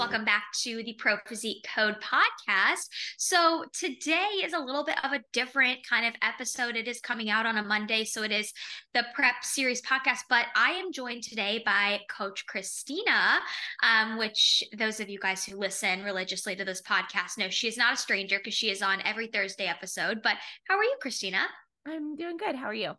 Welcome back to the Pro Physique Code podcast. So today is a little bit of a different kind of episode. It is coming out on a Monday, so it is the Prep Series podcast, but I am joined today by Coach Christina, which those of you guys who listen religiously to this podcast know she is not a stranger because she is on every Thursday episode. But how are you, Christina? I'm doing good. How are you?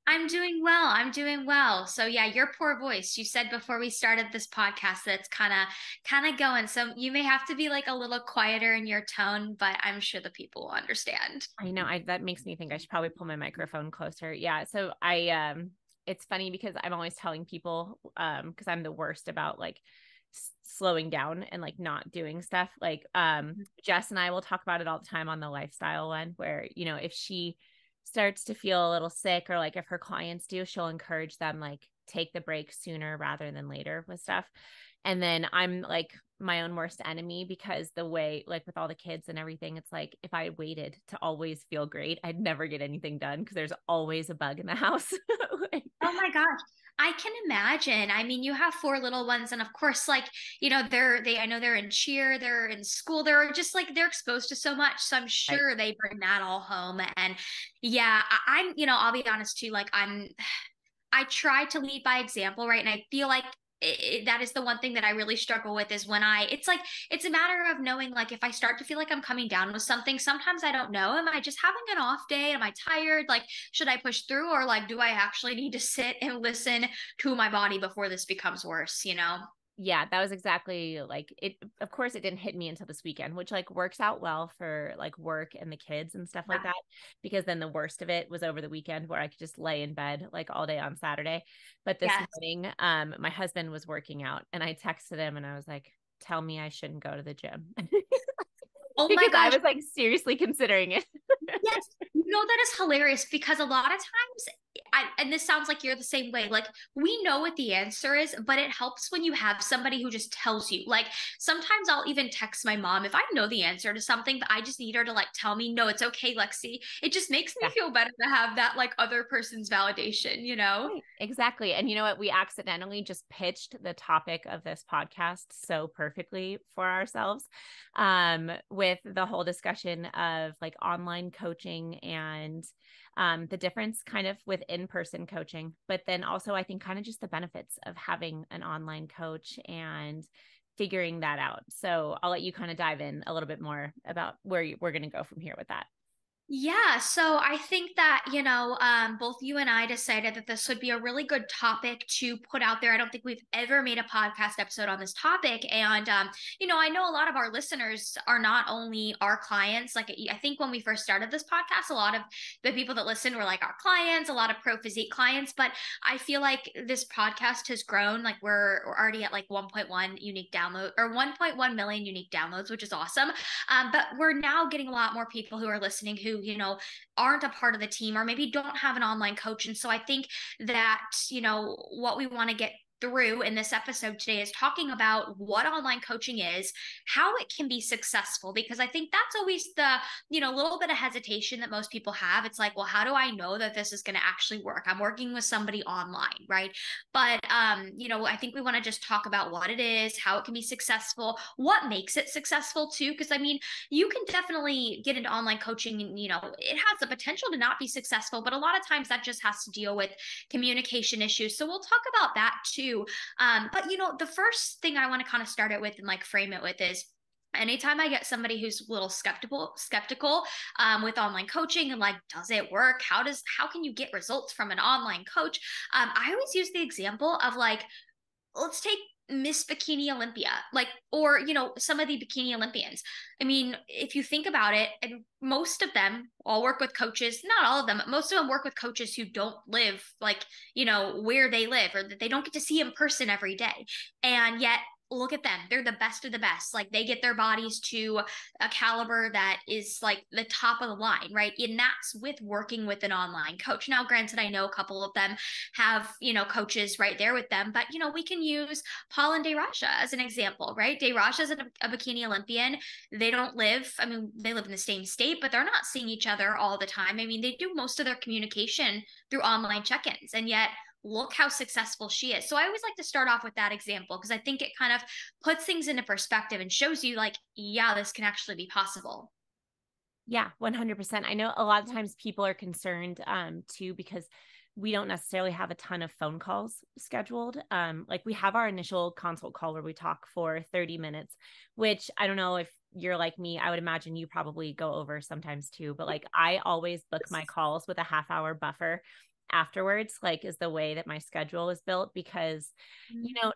I'm doing well. I'm doing well. So yeah, your poor voice. You said before we started this podcast that it's kind of going. So you may have to be like a little quieter in your tone, but I'm sure the people will understand. I know that makes me think I should probably pull my microphone closer. Yeah. So it's funny because I'm always telling people, because I'm the worst about like slowing down and like not doing stuff. Like, Jess and I will talk about it all the time on the lifestyle one where, if she starts to feel a little sick or like if her clients do, she'll encourage them like take the break sooner rather than later with stuff. And then I'm like my own worst enemy because the way like with all the kids and everything, it's like if I waited to always feel great, I'd never get anything done because there's always a bug in the house. Oh my gosh. I can imagine. I mean, you have four little ones, and of course, like, I know they're in cheer, they're in school, they're just like they're exposed to so much. So I'm Right. sure they bring that all home. And yeah, I'll be honest too, like I try to lead by example, right? And I feel like that is the one thing that I really struggle with is when it's a matter of knowing, like, if I start to feel like I'm coming down with something, sometimes I don't know. Am I just having an off day? Am I tired? Like, should I push through or like, do I actually need to sit and listen to my body before this becomes worse, you know? Yeah, that was exactly like it. Of course, it didn't hit me until this weekend, which like works out well for like work and the kids and stuff like Yeah. that. Because then the worst of it was over the weekend where I could just lay in bed like all day on Saturday. But this Yes. morning, my husband was working out and I texted him and I was like, tell me I shouldn't go to the gym. Oh my Because I gosh. was like seriously considering it. Yes, that is hilarious because a lot of times, and this sounds like you're the same way. Like, we know what the answer is, but it helps when you have somebody who just tells you. Like, sometimes I'll even text my mom if I know the answer to something, but I just need her to like tell me, no, it's okay, Lexie. It just makes me Yeah. feel better to have that like other person's validation, you know? Right, exactly. And you know what? We accidentally just pitched the topic of this podcast so perfectly for ourselves, with the whole discussion of like online coaching and the difference kind of with in-person coaching, but then also I think kind of just the benefits of having an online coach and figuring that out. So I'll let you kind of dive in a little bit more about where we're going to go from here with that. Yeah, so I think that, both you and I decided that this would be a really good topic to put out there. I don't think we've ever made a podcast episode on this topic. And, I know a lot of our listeners are not only our clients. Like, I think when we first started this podcast, a lot of the people that listened were like our clients, a lot of Pro Physique clients. But I feel like this podcast has grown. Like, we're already at like 1.1 unique download or 1.1 million unique downloads, which is awesome. But we're now getting a lot more people who are listening who, aren't a part of the team or maybe don't have an online coach. And so I think that, what we want to get through in this episode today is talking about what online coaching is, how it can be successful, because I think that's always the, little bit of hesitation that most people have. It's like, well, how do I know that this is going to actually work? I'm working with somebody online, right? But, I think we want to just talk about what it is, how it can be successful, what makes it successful too. Because I mean, you can definitely get into online coaching and, it has the potential to not be successful, but a lot of times that just has to deal with communication issues. So we'll talk about that too. But the first thing I want to kind of start it with and like frame it with is anytime I get somebody who's a little skeptical with online coaching and like, does it work? How can you get results from an online coach? I always use the example of like, let's take Miss Bikini Olympia, like, or, some of the bikini Olympians. I mean, if you think about it, and most of them all work with coaches, not all of them, but most of them work with coaches who don't live like, where they live or that they don't get to see in person every day. And yet, look at them. They're the best of the best. Like, they get their bodies to a caliber that is like the top of the line, right? And that's with working with an online coach. Now, granted, I know a couple of them have, coaches right there with them, but, we can use Paul and Dayraja as an example, right? Dayraja is a bikini Olympian. They don't live, I mean, they live in the same state, but they're not seeing each other all the time. I mean, they do most of their communication through online check-ins. And yet, look how successful she is. So I always like to start off with that example because I think it kind of puts things into perspective and shows you like, yeah, this can actually be possible. Yeah, 100%. I know a lot of times people are concerned too because we don't necessarily have a ton of phone calls scheduled. Like we have our initial consult call where we talk for 30 minutes, which I don't know if you're like me, I would imagine you probably go over sometimes too, but like I always book my calls with a half hour buffer afterwards, like is the way that my schedule is built because, you know,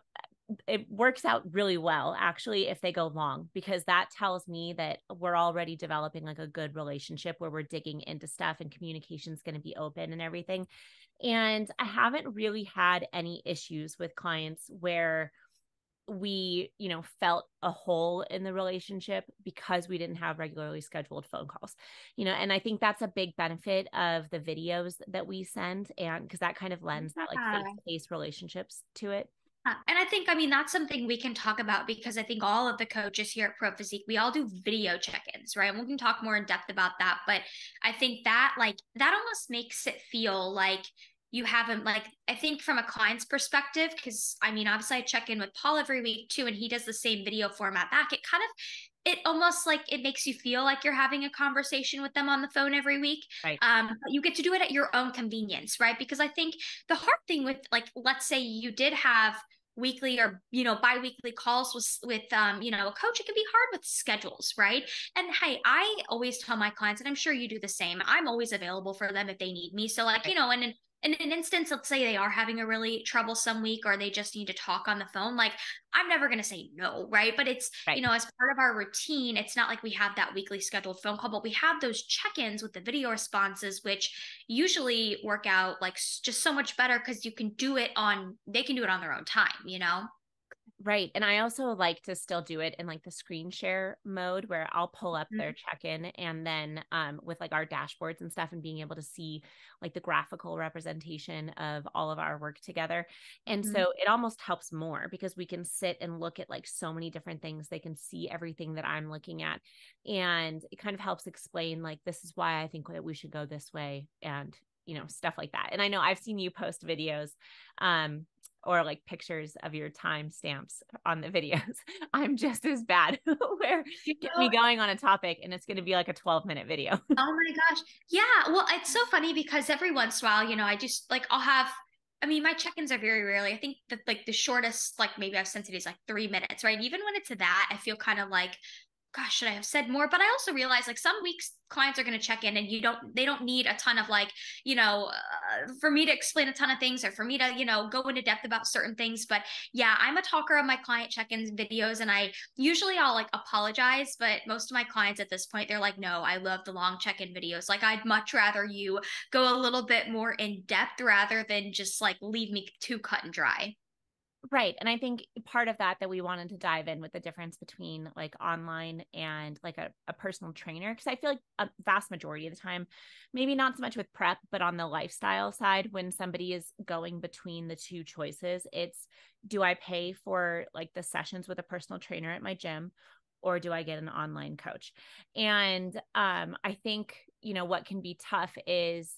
it works out really well actually if they go long, because that tells me that we're already developing like a good relationship where we're digging into stuff and communication is going to be open and everything. And I haven't really had any issues with clients where we, felt a hole in the relationship because we didn't have regularly scheduled phone calls, and I think that's a big benefit of the videos that we send, and because that kind of lends that like Yeah. face-to-face relationships to it. And I think, I mean, that's something we can talk about because I think all of the coaches here at Pro Physique, we all do video check-ins, right? And we can talk more in depth about that. But I think that, like, that almost makes it feel like you haven't, like, I think from a client's perspective, because I mean, obviously I check in with Paul every week too, and he does the same video format back. It almost like it makes you feel like you're having a conversation with them on the phone every week. Right. But you get to do it at your own convenience, right? Because I think the hard thing with, like, let's say you did have weekly or bi-weekly calls with a coach, it can be hard with schedules, right? And hey, I always tell my clients, and I'm sure you do the same, I'm always available for them if they need me. So like, Right. and in an instance, let's say they are having a really troublesome week or they just need to talk on the phone, like I'm never going to say no, right? But it's, Right. as part of our routine, it's not like we have that weekly scheduled phone call, but we have those check-ins with the video responses, which usually work out like just so much better because they can do it on their own time. Right. And I also like to still do it in like the screen share mode where I'll pull up their Mhm. check-in, and then with like our dashboards and stuff and being able to see like the graphical representation of all of our work together. And Mhm. so it almost helps more because we can sit and look at like so many different things. They can see everything that I'm looking at. And it kind of helps explain like this is why I think that we should go this way, and stuff like that. And I know I've seen you post videos or like pictures of your time stamps on the videos. I'm just as bad where You get know, me going on a topic and it's going to be like a 12-minute video. oh my gosh. Yeah. Well, it's so funny because every once in a while, I just like I'll have I mean, my check-ins are very rarely. I think that like the shortest, like maybe I've sent it is like 3 minutes, right? Even when it's that, I feel kind of like, gosh, should I have said more? But I also realize like some weeks clients are going to check in and they don't need a ton of like, for me to explain a ton of things or for me to, go into depth about certain things. But yeah, I'm a talker of my client check-ins videos and I'll like apologize, but most of my clients at this point, they're like, no, I love the long check-in videos. Like I'd much rather you go a little bit more in depth rather than just like leave me too cut and dry. Right. And I think part of that we wanted to dive in with the difference between like online and like a personal trainer, because I feel like a vast majority of the time, maybe not so much with prep, but on the lifestyle side, when somebody is going between the two choices, it's do I pay for like the sessions with a personal trainer at my gym, or do I get an online coach? And I think, what can be tough is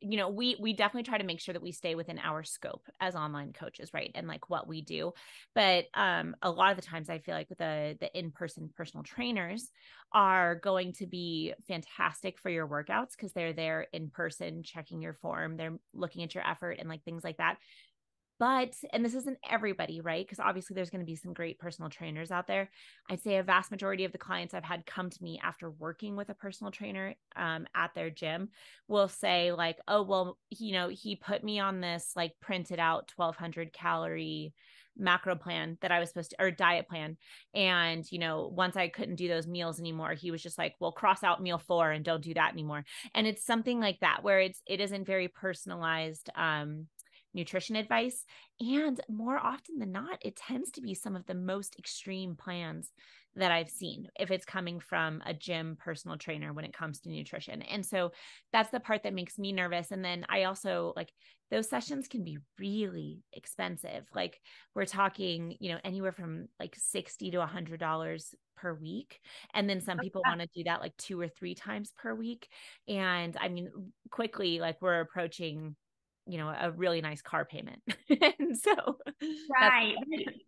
we definitely try to make sure that we stay within our scope as online coaches, right? And like what we do. But a lot of the times I feel like the in-person personal trainers are going to be fantastic for your workouts because they're there in person checking your form, they're looking at your effort and like things like that. But, and this isn't everybody, right? Because obviously there's going to be some great personal trainers out there. I'd say a vast majority of the clients I've had come to me after working with a personal trainer at their gym will say like, oh, well, he put me on this like printed out 1200 calorie macro plan that I was supposed to, or diet plan. And, once I couldn't do those meals anymore, he was just like, well, cross out meal 4 and don't do that anymore. And it's something like that where it isn't very personalized, nutrition advice. And more often than not, it tends to be some of the most extreme plans that I've seen if it's coming from a gym personal trainer when it comes to nutrition. And so that's the part that makes me nervous. And then I also like those sessions can be really expensive. Like we're talking, anywhere from like $60 to $100 per week. And then some people want to do that like 2 or 3 times per week. And I mean, quickly, like we're approaching a really nice car payment. And so that's Right.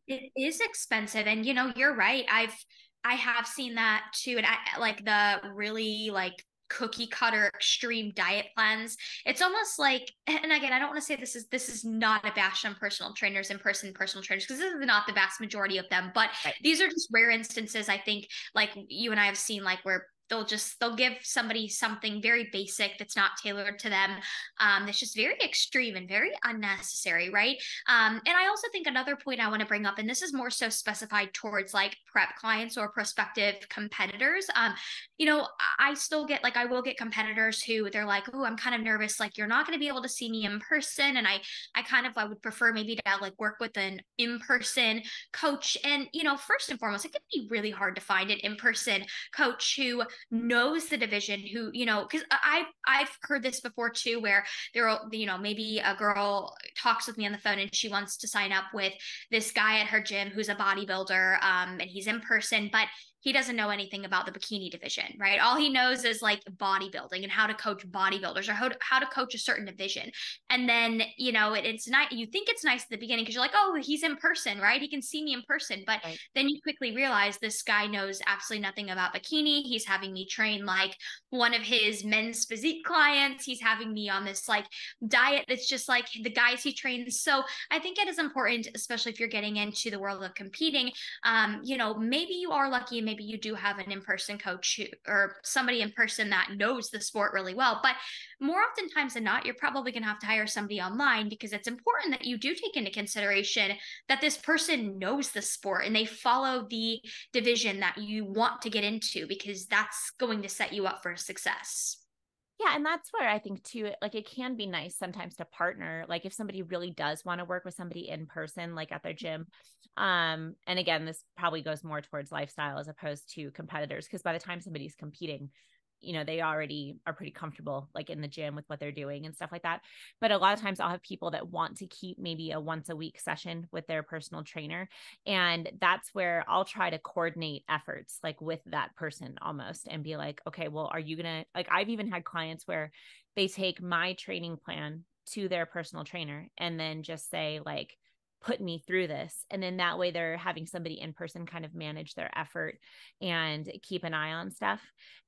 It is expensive. And you're right. I have seen that too. And I like the really like cookie cutter extreme diet plans. It's almost like, and again, I don't want to say this is not a bash on personal trainers and personal trainers, because this is not the vast majority of them, but right. these are just rare instances, I think, like you and I have seen, like where they'll give somebody something very basic that's not tailored to them, that's just very extreme and very unnecessary, right? And I also think another point I want to bring up, and this is more so specified towards like prep clients or prospective competitors. I still get, like, I will get competitors who they're like, oh, I'm kind of nervous, like you're not going to be able to see me in person, and I would prefer maybe to like work with an in-person coach. And first and foremost, it can be really hard to find an in-person coach who knows the division, who because I've heard this before too, where there will, maybe a girl talks with me on the phone and she wants to sign up with this guy at her gym who's a bodybuilder, and he's in person, but he doesn't know anything about the bikini division, right? All he knows is like bodybuilding and how to coach bodybuilders, or how to coach a certain division. And then, it's nice. You think it's nice at the beginning because you're like, oh, he's in person, right? He can see me in person. But Right. then you quickly realize this guy knows absolutely nothing about bikini. He's having me train like one of his men's physique clients. He's having me on this like diet that's just like the guys he trains. So I think it is important, especially if you're getting into the world of competing. Maybe you are lucky and maybe you do have an in-person coach or somebody in person that knows the sport really well. But more oftentimes than not, you're probably going to have to hire somebody online, because it's important that you do take into consideration that this person knows the sport and they follow the division that you want to get into, because that's going to set you up for success. Yeah, and that's where I think too, like it can be nice sometimes to partner. Like if somebody really does want to work with somebody in person, like at their gym. And again, this probably goes more towards lifestyle as opposed to competitors, because by the time somebody's competing, they already are pretty comfortable like in the gym with what they're doing and stuff like that. But a lot of times I'll have people that want to keep maybe a once a week session with their personal trainer. And that's where I'll try to coordinate efforts like with that person almost, and be like, okay, well, are you going to, like, I've even had clients where they take my training plan to their personal trainer and then just say like, put me through this. And then that way they're having somebody in person kind of manage their effort and keep an eye on stuff.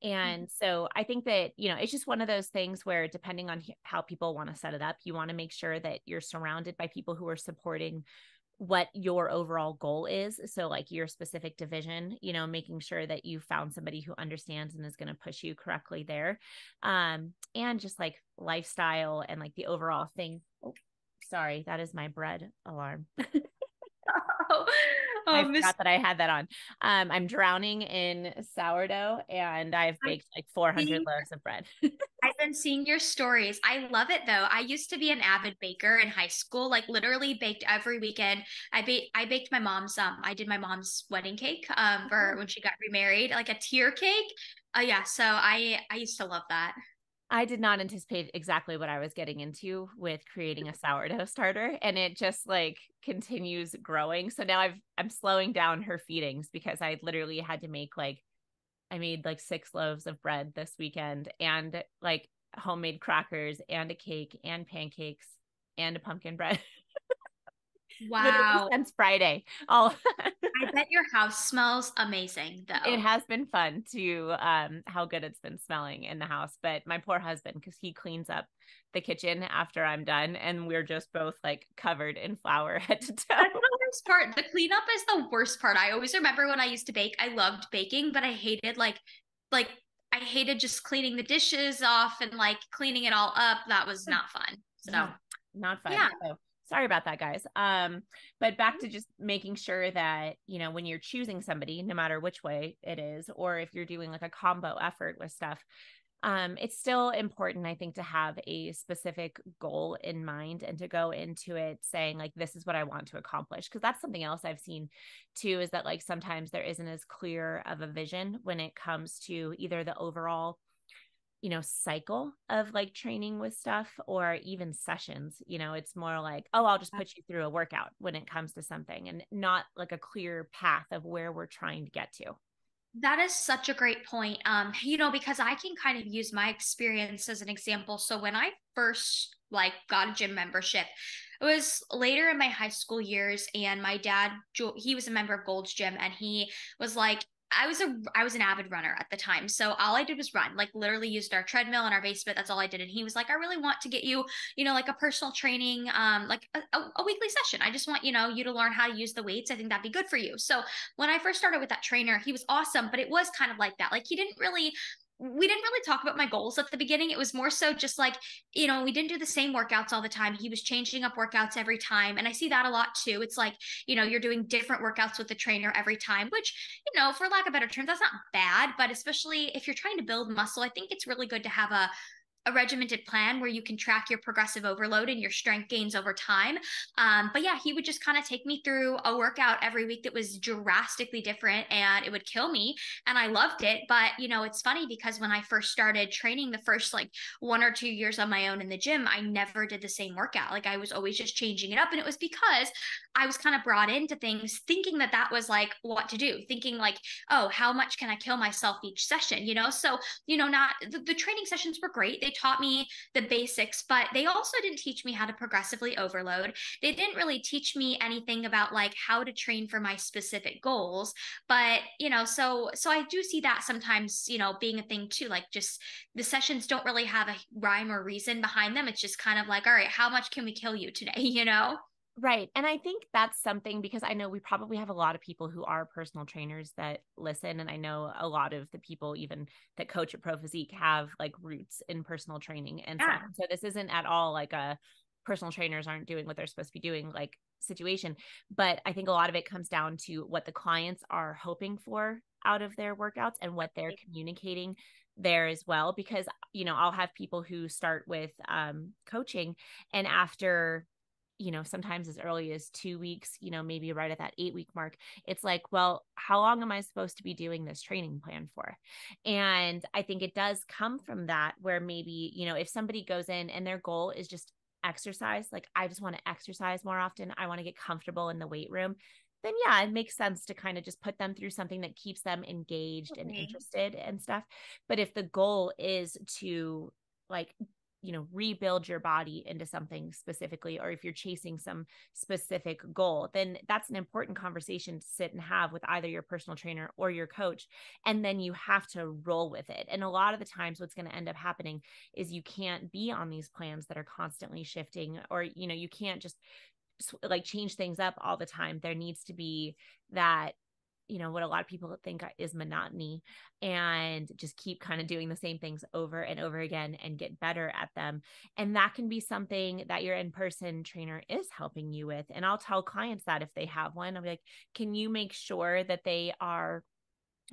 And so I think that, it's just one of those things where depending on how people want to set it up, you want to make sure that you're surrounded by people who are supporting what your overall goal is. So like your specific division, making sure that you found somebody who understands and is going to push you correctly there. And just like lifestyle and like the overall thing. Oh, sorry, that is my bread alarm. Oh, I oh, Miss forgot that I had that on. I'm drowning in sourdough and I've baked like 400 loaves of bread. I've been seeing your stories. I love it though. I used to be an avid baker in high school, like literally baked every weekend. I baked my mom's I did my mom's wedding cake for when she got remarried, like a tier cake. Yeah, so I used to love that. I did not anticipate exactly what I was getting into with creating a sourdough starter, and it just like continues growing. So now I'm slowing down her feedings because I literally had to make like I made like 6 loaves of bread this weekend, and like homemade crackers and a cake and pancakes and a pumpkin bread. Literally Wow. since Friday. All I bet your house smells amazing it though. has been fun to how good it's been smelling in the house. But my poor husband, because he cleans up the kitchen after I'm done, and we're just both like covered in flour head to toe. That's the worst part. The cleanup is the worst part. I always remember when I used to bake, I loved baking, but I hated like I hated just cleaning the dishes off and like cleaning it all up. That was not fun. So No, not fun. yeah. So sorry about that, guys. But back to just making sure that, when you're choosing somebody, no matter which way it is, or if you're doing like a combo effort with stuff, it's still important, I think, to have a specific goal in mind and to go into it saying like, this is what I want to accomplish. Cause that's something else I've seen too, is that like sometimes there isn't as clear of a vision when it comes to either the overall cycle of like training with stuff or even sessions. It's more like, oh, I'll just put you through a workout when it comes to something, and not like a clear path of where we're trying to get to. That is such a great point. Because I can kind of use my experience as an example. So when I first like got a gym membership, it was later in my high school years, and my dad, he was a member of Gold's Gym, and he was like, I was an avid runner at the time. So all I did was run, like literally used our treadmill in our basement. That's all I did. And he was like, I really want to get you, like a personal training, like a weekly session. I just want, you to learn how to use the weights. I think that'd be good for you. So when I first started with that trainer, he was awesome, but it was kind of like that. Like we didn't really talk about my goals at the beginning. It was more so just like, we didn't do the same workouts all the time. He was changing up workouts every time. And I see that a lot too. It's like, you're doing different workouts with the trainer every time, which, for lack of better terms, that's not bad. But especially if you're trying to build muscle, I think it's really good to have a regimented plan where you can track your progressive overload and your strength gains over time. But yeah, he would just kind of take me through a workout every week that was drastically different, and it would kill me. And I loved it. But, it's funny because when I first started training the first like 1 or 2 years on my own in the gym, I never did the same workout. Like I was always just changing it up. And it was because I was kind of brought into things thinking that that was like what to do, thinking like, oh, how much can I kill myself each session? So not the training sessions were great. They taught me the basics, but they also didn't teach me how to progressively overload. They didn't really teach me anything about like how to train for my specific goals. But, so I do see that sometimes, being a thing too. Like just the sessions don't really have a rhyme or reason behind them. It's just kind of like, all right, how much can we kill you today? Right. And I think that's something, because I know we probably have a lot of people who are personal trainers that listen. And I know a lot of the people even that coach at Pro Physique have like roots in personal training and stuff. Yeah. So this isn't at all like a personal trainers aren't doing what they're supposed to be doing like situation. But I think a lot of it comes down to what the clients are hoping for out of their workouts and what they're communicating there as well. Because, I'll have people who start with coaching, and after sometimes as early as 2 weeks, maybe right at that 8 week mark, it's like, well, how long am I supposed to be doing this training plan for? And I think it does come from that, where maybe, if somebody goes in and their goal is just exercise, like, I just want to exercise more often, I want to get comfortable in the weight room, then yeah, it makes sense to kind of just put them through something that keeps them engaged and Okay. interested and stuff. But if the goal is to like rebuild your body into something specifically, or if you're chasing some specific goal, then that's an important conversation to sit and have with either your personal trainer or your coach. And then you have to roll with it. And a lot of the times what's going to end up happening is you can't be on these plans that are constantly shifting, or you can't just like change things up all the time. There needs to be that, what a lot of people think is monotony, and just keep kind of doing the same things over and over again and get better at them. And that can be something that your in-person trainer is helping you with. And I'll tell clients that if they have one, I'll be like, can you make sure that they are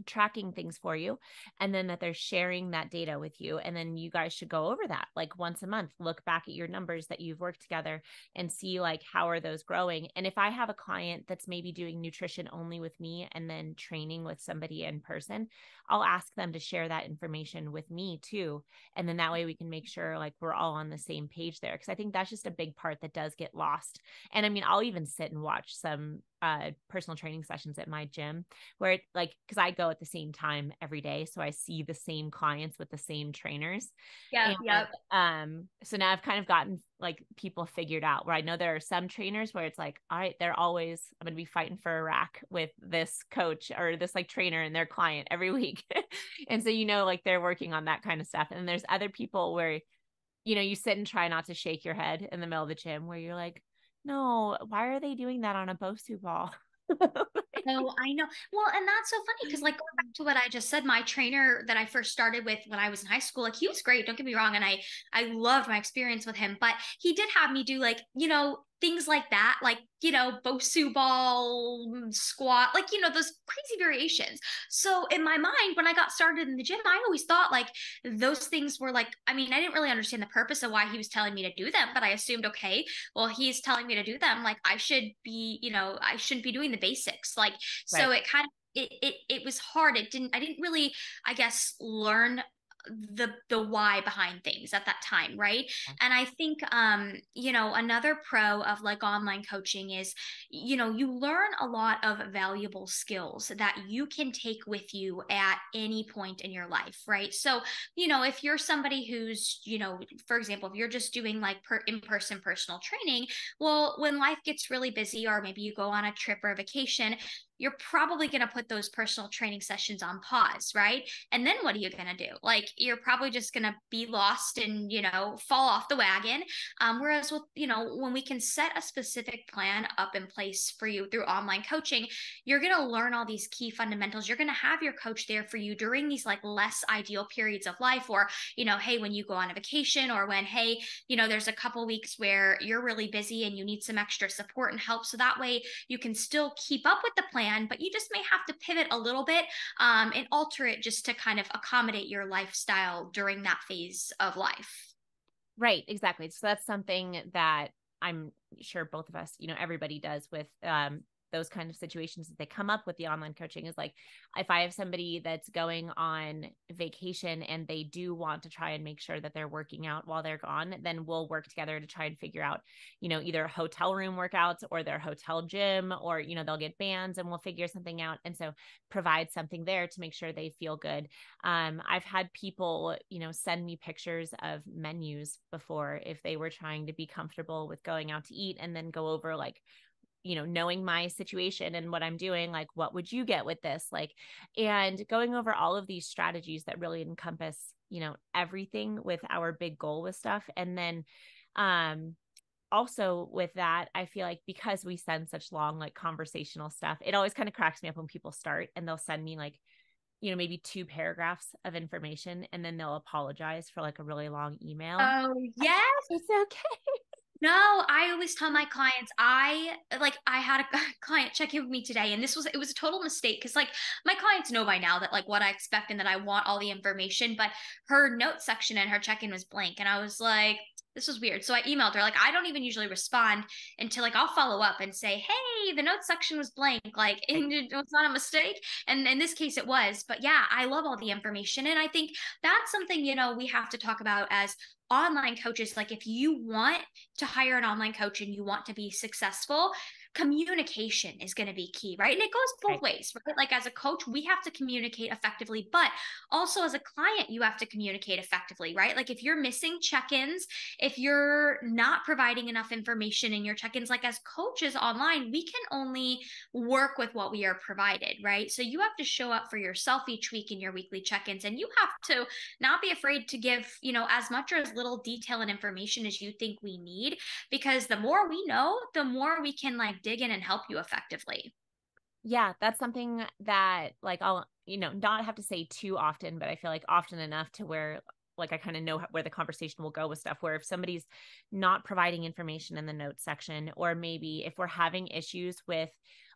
tracking things for you, and then that they're sharing that data with you, and then you guys should go over that like once a month, look back at your numbers that you've worked together and see like how are those growing. And if I have a client that's maybe doing nutrition only with me and then training with somebody in person, I'll ask them to share that information with me too, and then that way we can make sure like we're all on the same page there, because I think that's just a big part that does get lost. And I mean, I'll even sit and watch some personal training sessions at my gym where it like, because I go at the same time every day, so I see the same clients with the same trainers. Yep, And yep. so now I've kind of gotten like people figured out, where I know there are some trainers where it's like, all right, they're always, I'm gonna be fighting for a rack with this coach or this like trainer and their client every week. And so like they're working on that kind of stuff. And there's other people where you sit and try not to shake your head in the middle of the gym, where you're like, no, why are they doing that on a Bosu ball? No, I know. Well, and that's so funny because, like, going back to what I just said, my trainer that I first started with when I was in high school, like, he was great. Don't get me wrong, and I loved my experience with him. But he did have me do like, things like that, like Bosu ball, squat, like those crazy variations. So in my mind, when I got started in the gym, I always thought like those things were like, I mean, I didn't really understand the purpose of why he was telling me to do them, but I assumed, okay, well, he's telling me to do them, like I should be, I shouldn't be doing the basics. Like, so Right. it kind of it was hard. I didn't really, I guess, learn the why behind things at that time, right? And I think another pro of like online coaching is, you learn a lot of valuable skills that you can take with you at any point in your life, right? So, if you're somebody who's, for example, if you're just doing like in-person personal training, well, when life gets really busy, or maybe you go on a trip or a vacation, you're probably going to put those personal training sessions on pause, right? And then what are you going to do? Like, you're probably just going to be lost and, fall off the wagon. Whereas with, when we can set a specific plan up in place for you through online coaching, you're going to learn all these key fundamentals. You're going to have your coach there for you during these like less ideal periods of life, or, hey, when you go on a vacation, or when, hey, there's a couple weeks where you're really busy and you need some extra support and help. So that way you can still keep up with the plan, but you just may have to pivot a little bit and alter it just to kind of accommodate your lifestyle during that phase of life. Right, exactly. So that's something that I'm sure both of us, everybody does with those kind of situations that they come up with the online coaching, is like, if I have somebody that's going on vacation and they do want to try and make sure that they're working out while they're gone, then we'll work together to try and figure out, either hotel room workouts or their hotel gym, or, they'll get bands and we'll figure something out. And so provide something there to make sure they feel good. I've had people, send me pictures of menus before, if they were trying to be comfortable with going out to eat, and then go over like, knowing my situation and what I'm doing, like, what would you get with this? Like, and going over all of these strategies that really encompass, everything with our big goal with stuff. And then, also with that, I feel like because we send such long, like conversational stuff, it always kind of cracks me up when people start and they'll send me like, maybe 2 paragraphs of information, and then they'll apologize for like a really long email. Oh, yes. It's okay. No, I always tell my clients, I had a client check in with me today, and it was a total mistake, because like my clients know by now that like what I expect and that I want all the information, but her note section in her check-in was blank, and I was like, this was weird. So I emailed her. Like, I don't even usually respond until like I'll follow up and say, hey, the note section was blank. Like, it was not a mistake. And in this case, it was. But yeah, I love all the information. And I think that's something, we have to talk about as online coaches. Like, if you want to hire an online coach and you want to be successful, communication is going to be key, right? And it goes both ways, right? Like, as a coach, we have to communicate effectively, but also as a client, you have to communicate effectively, right? Like, if you're missing check-ins, if you're not providing enough information in your check-ins, like as coaches online, we can only work with what we are provided, right? So you have to show up for yourself each week in your weekly check-ins, and you have to not be afraid to give, as much or as little detail and information as you think we need, because the more we know, the more we can like dig in and help you effectively. Yeah, that's something that like I'll, not have to say too often, but I feel like often enough to where like I kind of know where the conversation will go with stuff, where if somebody's not providing information in the notes section, or maybe if we're having issues with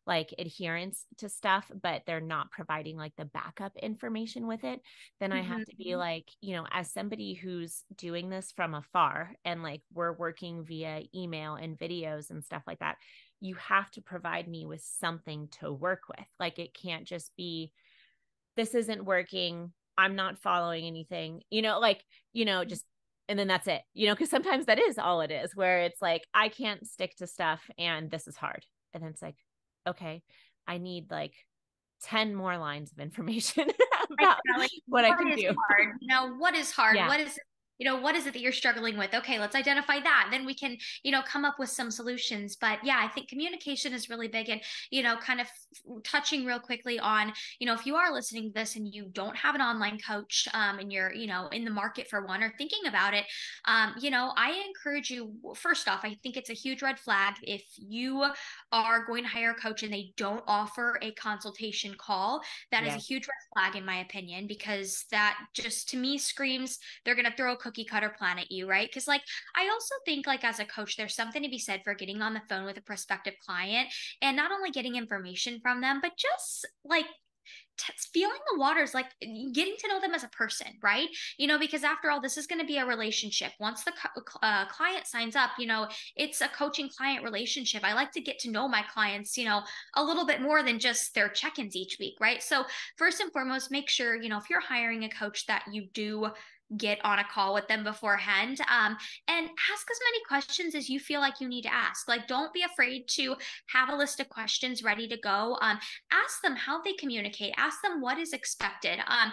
like adherence to stuff, but they're not providing like the backup information with it, then I have to be like, as somebody who's doing this from afar, and like we're working via email and videos and stuff like that, you have to provide me with something to work with. Like, it can't just be, this isn't working, I'm not following anything, just, and then that's it, because sometimes that is all it is, where it's like, I can't stick to stuff and this is hard. And then it's like, okay, I need like 10 more lines of information about what I can do. Hard? What is hard? Yeah. What is what is it that you're struggling with? Okay, let's identify that. Then we can, come up with some solutions. But yeah, I think communication is really big. And, kind of touching real quickly on, if you are listening to this and you don't have an online coach, and you're, in the market for one or thinking about it, I encourage you, first off, I think it's a huge red flag if you are going to hire a coach and they don't offer a consultation call. That is a huge red flag, in my opinion, because that just to me screams they're going to throw a cookie cutter plan at you, right? Because like, I also think like as a coach, there's something to be said for getting on the phone with a prospective client and not only getting information from them, but just like feeling the waters, like getting to know them as a person, right? Because after all, this is going to be a relationship. Once the client signs up, it's a coaching client relationship. I like to get to know my clients, a little bit more than just their check-ins each week, right? So first and foremost, make sure, if you're hiring a coach, that you do get on a call with them beforehand, and ask as many questions as you feel like you need to ask. Like, don't be afraid to have a list of questions ready to go. Ask them how they communicate, ask them what is expected. And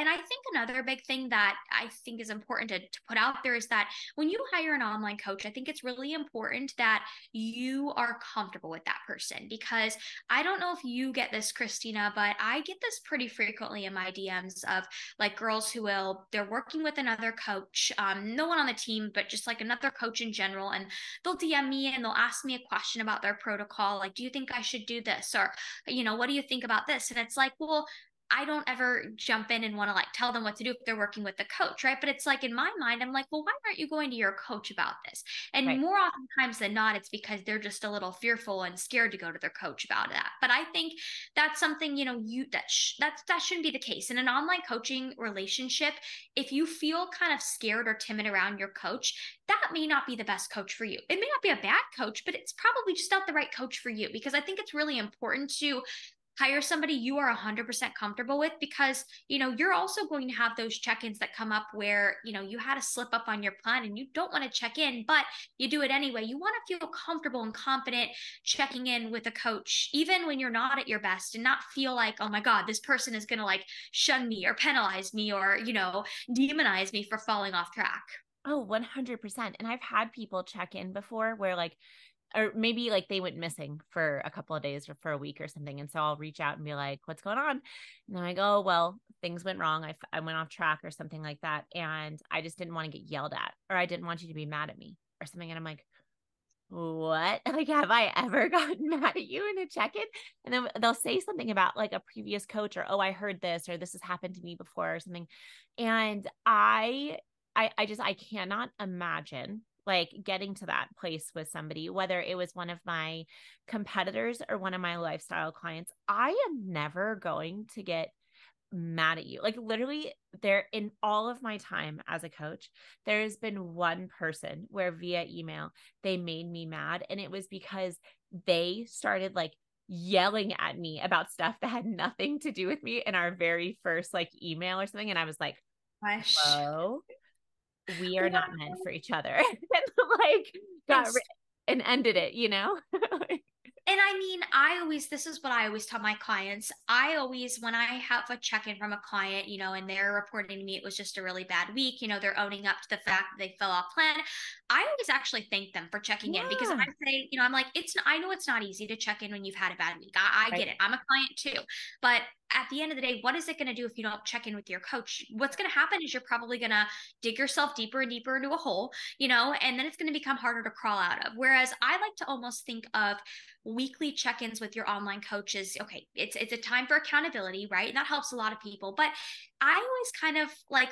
I think another big thing that I think is important to put out there is that when you hire an online coach, I think it's really important that you are comfortable with that person, because I don't know if you get this, Christina, but I get this pretty frequently in my DMs of like girls who they're working with another coach, no one on the team, but just like another coach in general. And they'll DM me and they'll ask me a question about their protocol. Like, do you think I should do this? Or, what do you think about this? And it's like, well, I don't ever jump in and want to like tell them what to do if they're working with the coach, right? But it's like in my mind, I'm like, well, why aren't you going to your coach about this? And Right. more oftentimes than not, it's because they're just a little fearful and scared to go to their coach about that. But I think that's something, that shouldn't be the case in an online coaching relationship. If you feel kind of scared or timid around your coach, that may not be the best coach for you. It may not be a bad coach, but it's probably just not the right coach for you, because I think it's really important to hire somebody you are 100% comfortable with, because you're also going to have those check-ins that come up where you had a slip up on your plan and you don't want to check in, but you do it anyway. You want to feel comfortable and confident checking in with a coach even when you're not at your best, and not feel like, oh my god, this person is going to like shun me or penalize me or demonize me for falling off track. Oh, 100%. And I've had people check in before where like, or maybe like they went missing for a couple of days or for a week or something. And so I'll reach out and be like, what's going on? And then I go, well, things went wrong. I went off track or something like that. And I just didn't want to get yelled at, or I didn't want you to be mad at me or something. And I'm like, what? Like, have I ever gotten mad at you in a check-in? And then they'll say something about like a previous coach, or, oh, I heard this, or this has happened to me before or something. And I cannot imagine like getting to that place with somebody, whether it was one of my competitors or one of my lifestyle clients. I am never going to get mad at you. Like literally, there in all of my time as a coach, there's been one person where via email they made me mad, and it was because they started like yelling at me about stuff that had nothing to do with me in our very first like email or something. And I was like, Gosh. hello, we are Wow. not meant for each other. And like got Yes. and ended it, you know? And I mean, this is what I always tell my clients. When I have a check in from a client, and they're reporting to me it was just a really bad week, they're owning up to the fact that they fell off plan. I always actually thank them for checking in, because Yeah. I say, I'm like, I know it's not easy to check in when you've had a bad week. I Right. get it. I'm a client too. But at the end of the day, what is it going to do if you don't check in with your coach? What's going to happen is you're probably going to dig yourself deeper and deeper into a hole, and then it's going to become harder to crawl out of. Whereas I like to almost think of weekly check-ins with your online coaches. Okay, it's a time for accountability, right? And that helps a lot of people. But I always kind of like,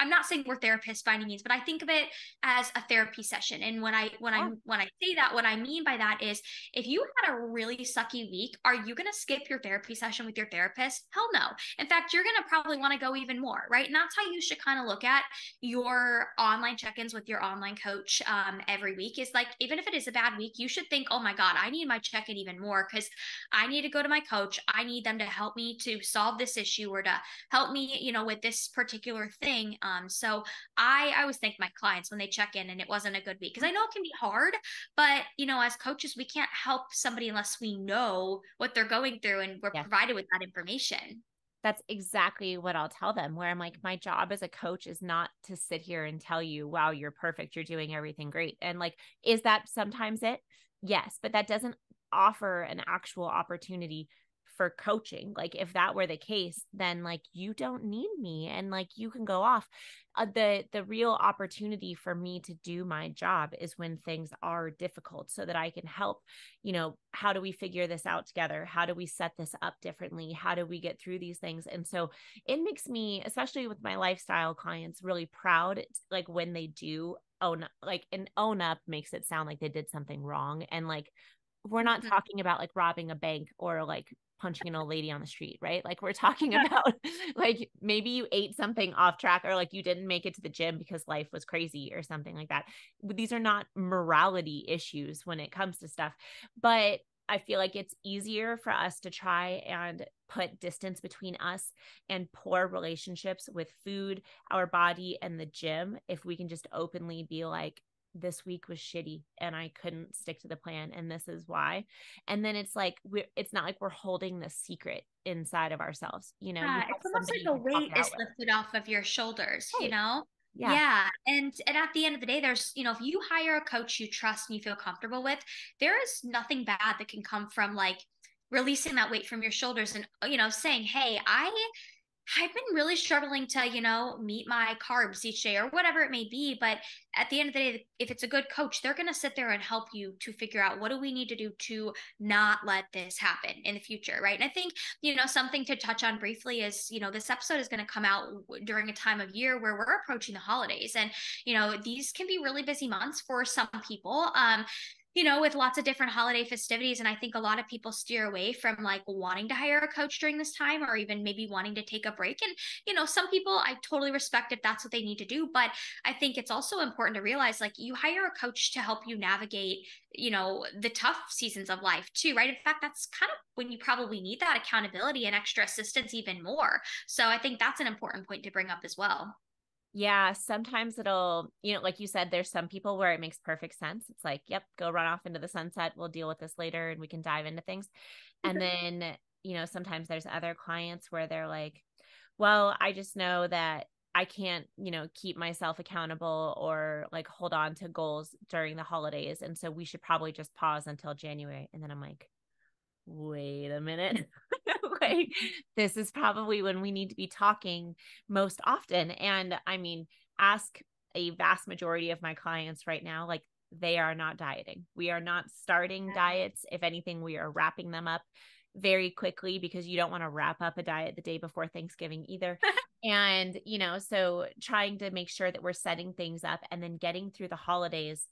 I'm not saying we're therapists by any means, but I think of it as a therapy session. And Yeah. when I say that, what I mean by that is, if you had a really sucky week, are you going to skip your therapy session with your therapist? Hell no. In fact, you're going to probably want to go even more, right? And that's how you should kind of look at your online check-ins with your online coach every week. Is like, even if it is a bad week, you should think, oh my god, I need my check-in even more, because I need to go to my coach. I need them to help me to solve this issue, or to help me with this particular thing. So I always thank my clients when they check in and it wasn't a good week, because I know it can be hard, but as coaches, we can't help somebody unless we know what they're going through and we're Yeah. provided with that information. That's exactly what I'll tell them, where I'm like, my job as a coach is not to sit here and tell you, wow, you're perfect, you're doing everything great. And like, is that sometimes it? Yes, but that doesn't offer an actual opportunity for coaching. Like if that were the case, then like you don't need me and like you can go off. The real opportunity for me to do my job is when things are difficult, so that I can help. How do we figure this out together? How do we set this up differently? How do we get through these things? And so it makes me, especially with my lifestyle clients, really proud, like when they do own up makes it sound like they did something wrong, and like we're not Mhm. talking about like robbing a bank or like punching an old lady on the street, right? Like we're talking about like maybe you ate something off track or like you didn't make it to the gym because life was crazy or something like that. These are not morality issues when it comes to stuff. But I feel like it's easier for us to try and put distance between us and poor relationships with food, our body, and the gym if we can just openly be like, this week was shitty and I couldn't stick to the plan and this is why. And then it's like it's not like we're holding the secret inside of ourselves. You know, you Yeah, have it's almost somebody like a to talk weight it out is with. lifted off of your shoulders, you Right. know? Yeah. Yeah. And at the end of the day, there's, if you hire a coach you trust and you feel comfortable with, there is nothing bad that can come from like releasing that weight from your shoulders and saying, "Hey, I've been really struggling to, meet my carbs each day or whatever it may be." But at the end of the day, if it's a good coach, they're going to sit there and help you to figure out what do we need to do to not let this happen in the future. Right. And I think, something to touch on briefly is, this episode is going to come out during a time of year where we're approaching the holidays. And, these can be really busy months for some people. With lots of different holiday festivities. And I think a lot of people steer away from like wanting to hire a coach during this time or even maybe wanting to take a break. And, some people I totally respect if that's what they need to do. But I think it's also important to realize like you hire a coach to help you navigate, the tough seasons of life too, right? In fact, that's kind of when you probably need that accountability and extra assistance even more. So I think that's an important point to bring up as well. Yeah, sometimes it'll, like you said, there's some people where it makes perfect sense. It's like, yep, go run off into the sunset. We'll deal with this later and we can dive into things. And then, sometimes there's other clients where they're like, well, I just know that I can't, keep myself accountable or like hold on to goals during the holidays. And so we should probably just pause until January. And then I'm like, wait a minute. Like, this is probably when we need to be talking most often. And I mean, ask a vast majority of my clients right now, like, they are not dieting. We are not starting diets. If anything, we are wrapping them up very quickly because you don't want to wrap up a diet the day before Thanksgiving either. And, so trying to make sure that we're setting things up and then getting through the holidays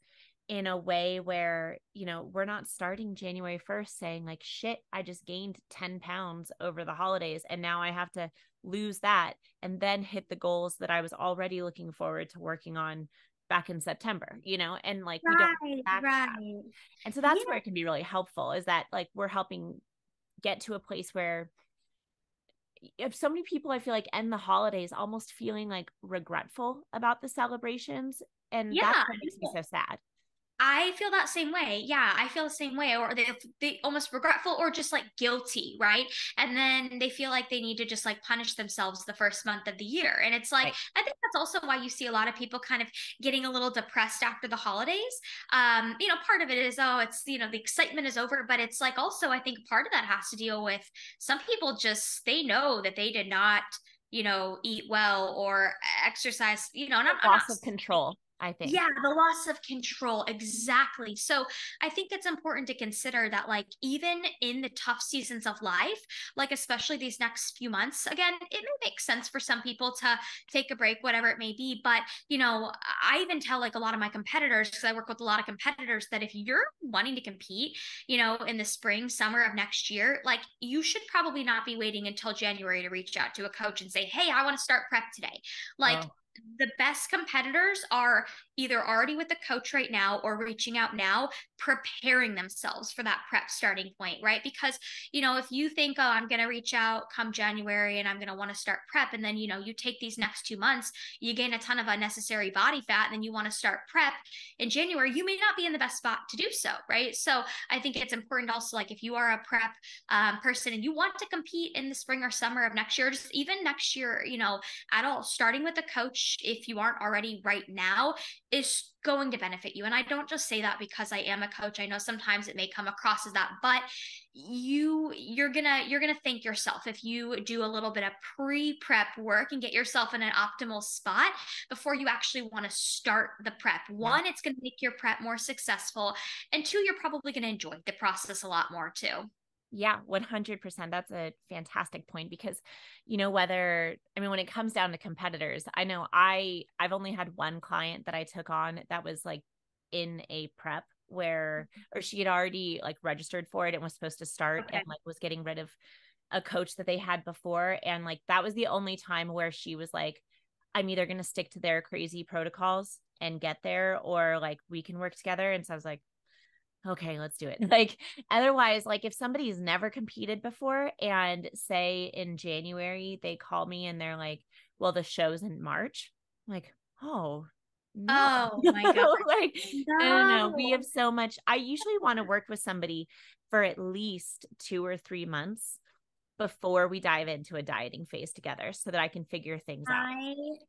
in a way where, we're not starting January 1st saying like, shit, I just gained 10 pounds over the holidays and now I have to lose that and then hit the goals that I was already looking forward to working on back in September, and like we don't Right, backtrack. right. And so Yeah, that's where it can be really helpful is that like we're helping get to a place where if so many people I feel like end the holidays almost feeling like regretful about the celebrations, and that's yeah. what makes me so sad. I feel that same way. Yeah, I feel the same way. Or they almost regretful or just like guilty, right? And then they feel like they need to just like punish themselves the first month of the year. And it's like, Right. I think that's also why you see a lot of people kind of getting a little depressed after the holidays. Part of it is, oh, it's, the excitement is over. But it's like also, I think part of that has to deal with some people just, they know that they did not, eat well or exercise, and I'm not Loss of control, I think. yeah, the loss of control. Exactly. So I think it's important to consider that, like, even in the tough seasons of life, like, especially these next few months, again, it may make sense for some people to take a break, whatever it may be. But, I even tell like a lot of my competitors, because I work with a lot of competitors, that if you're wanting to compete, in the spring, summer of next year, like, you should probably not be waiting until January to reach out to a coach and say, hey, I want to start prep today. Like, Oh, the best competitors are either already with the coach right now or reaching out now, preparing themselves for that prep starting point, right? Because, if you think, oh, I'm going to reach out come January and I'm going to want to start prep, and then, you take these next 2 months, you gain a ton of unnecessary body fat, and then you want to start prep in January, you may not be in the best spot to do so, right? So I think it's important also, like, if you are a prep person and you want to compete in the spring or summer of next year, just even next year, at all, starting with a coach, if you aren't already right now, is going to benefit you. And I don't just say that because I am a coach. I know sometimes it may come across as that, but you're gonna thank yourself if you do a little bit of pre-prep work and get yourself in an optimal spot before you actually want to start the prep. yeah. One, it's going to make your prep more successful, and two, you're probably going to enjoy the process a lot more too. Yeah, 100%. That's a fantastic point because, when it comes down to competitors, I know I've only had one client that I took on that was like in a prep where, or she had already like registered for it and was supposed to start Okay. and like was getting rid of a coach that they had before. And like, that was the only time where she was like, I'm either going to stick to their crazy protocols and get there, or like we can work together. And so I was like, okay, let's do it. Like, otherwise, like if somebody's never competed before and say in January, they call me and they're like, well, the show's in March. I'm like, oh, no. Oh my God. Like, no. We No. have so much. I usually want to work with somebody for at least 2 or 3 months before we dive into a dieting phase together so that I can figure things out.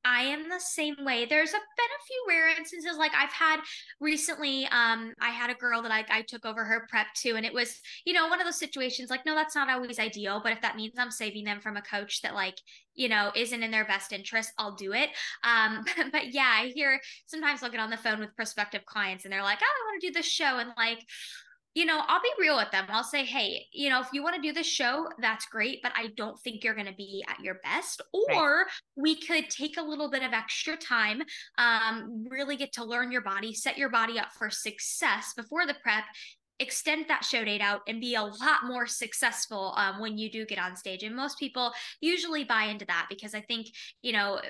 I am the same way. There's been a few rare instances. Like I've had recently, I had a girl that I took over her prep too, and it was, one of those situations like, no, that's not always ideal, but if that means I'm saving them from a coach that like, isn't in their best interest, I'll do it. But yeah, I hear sometimes I'll get on the phone with prospective clients and they're like, oh, I want to do this show. And like, I'll be real with them. I'll say, hey, if you want to do this show, that's great, but I don't think you're going to be at your best. Right. Or we could take a little bit of extra time, really get to learn your body, set your body up for success before the prep, extend that show date out, and be a lot more successful when you do get on stage. And most people usually buy into that because I think,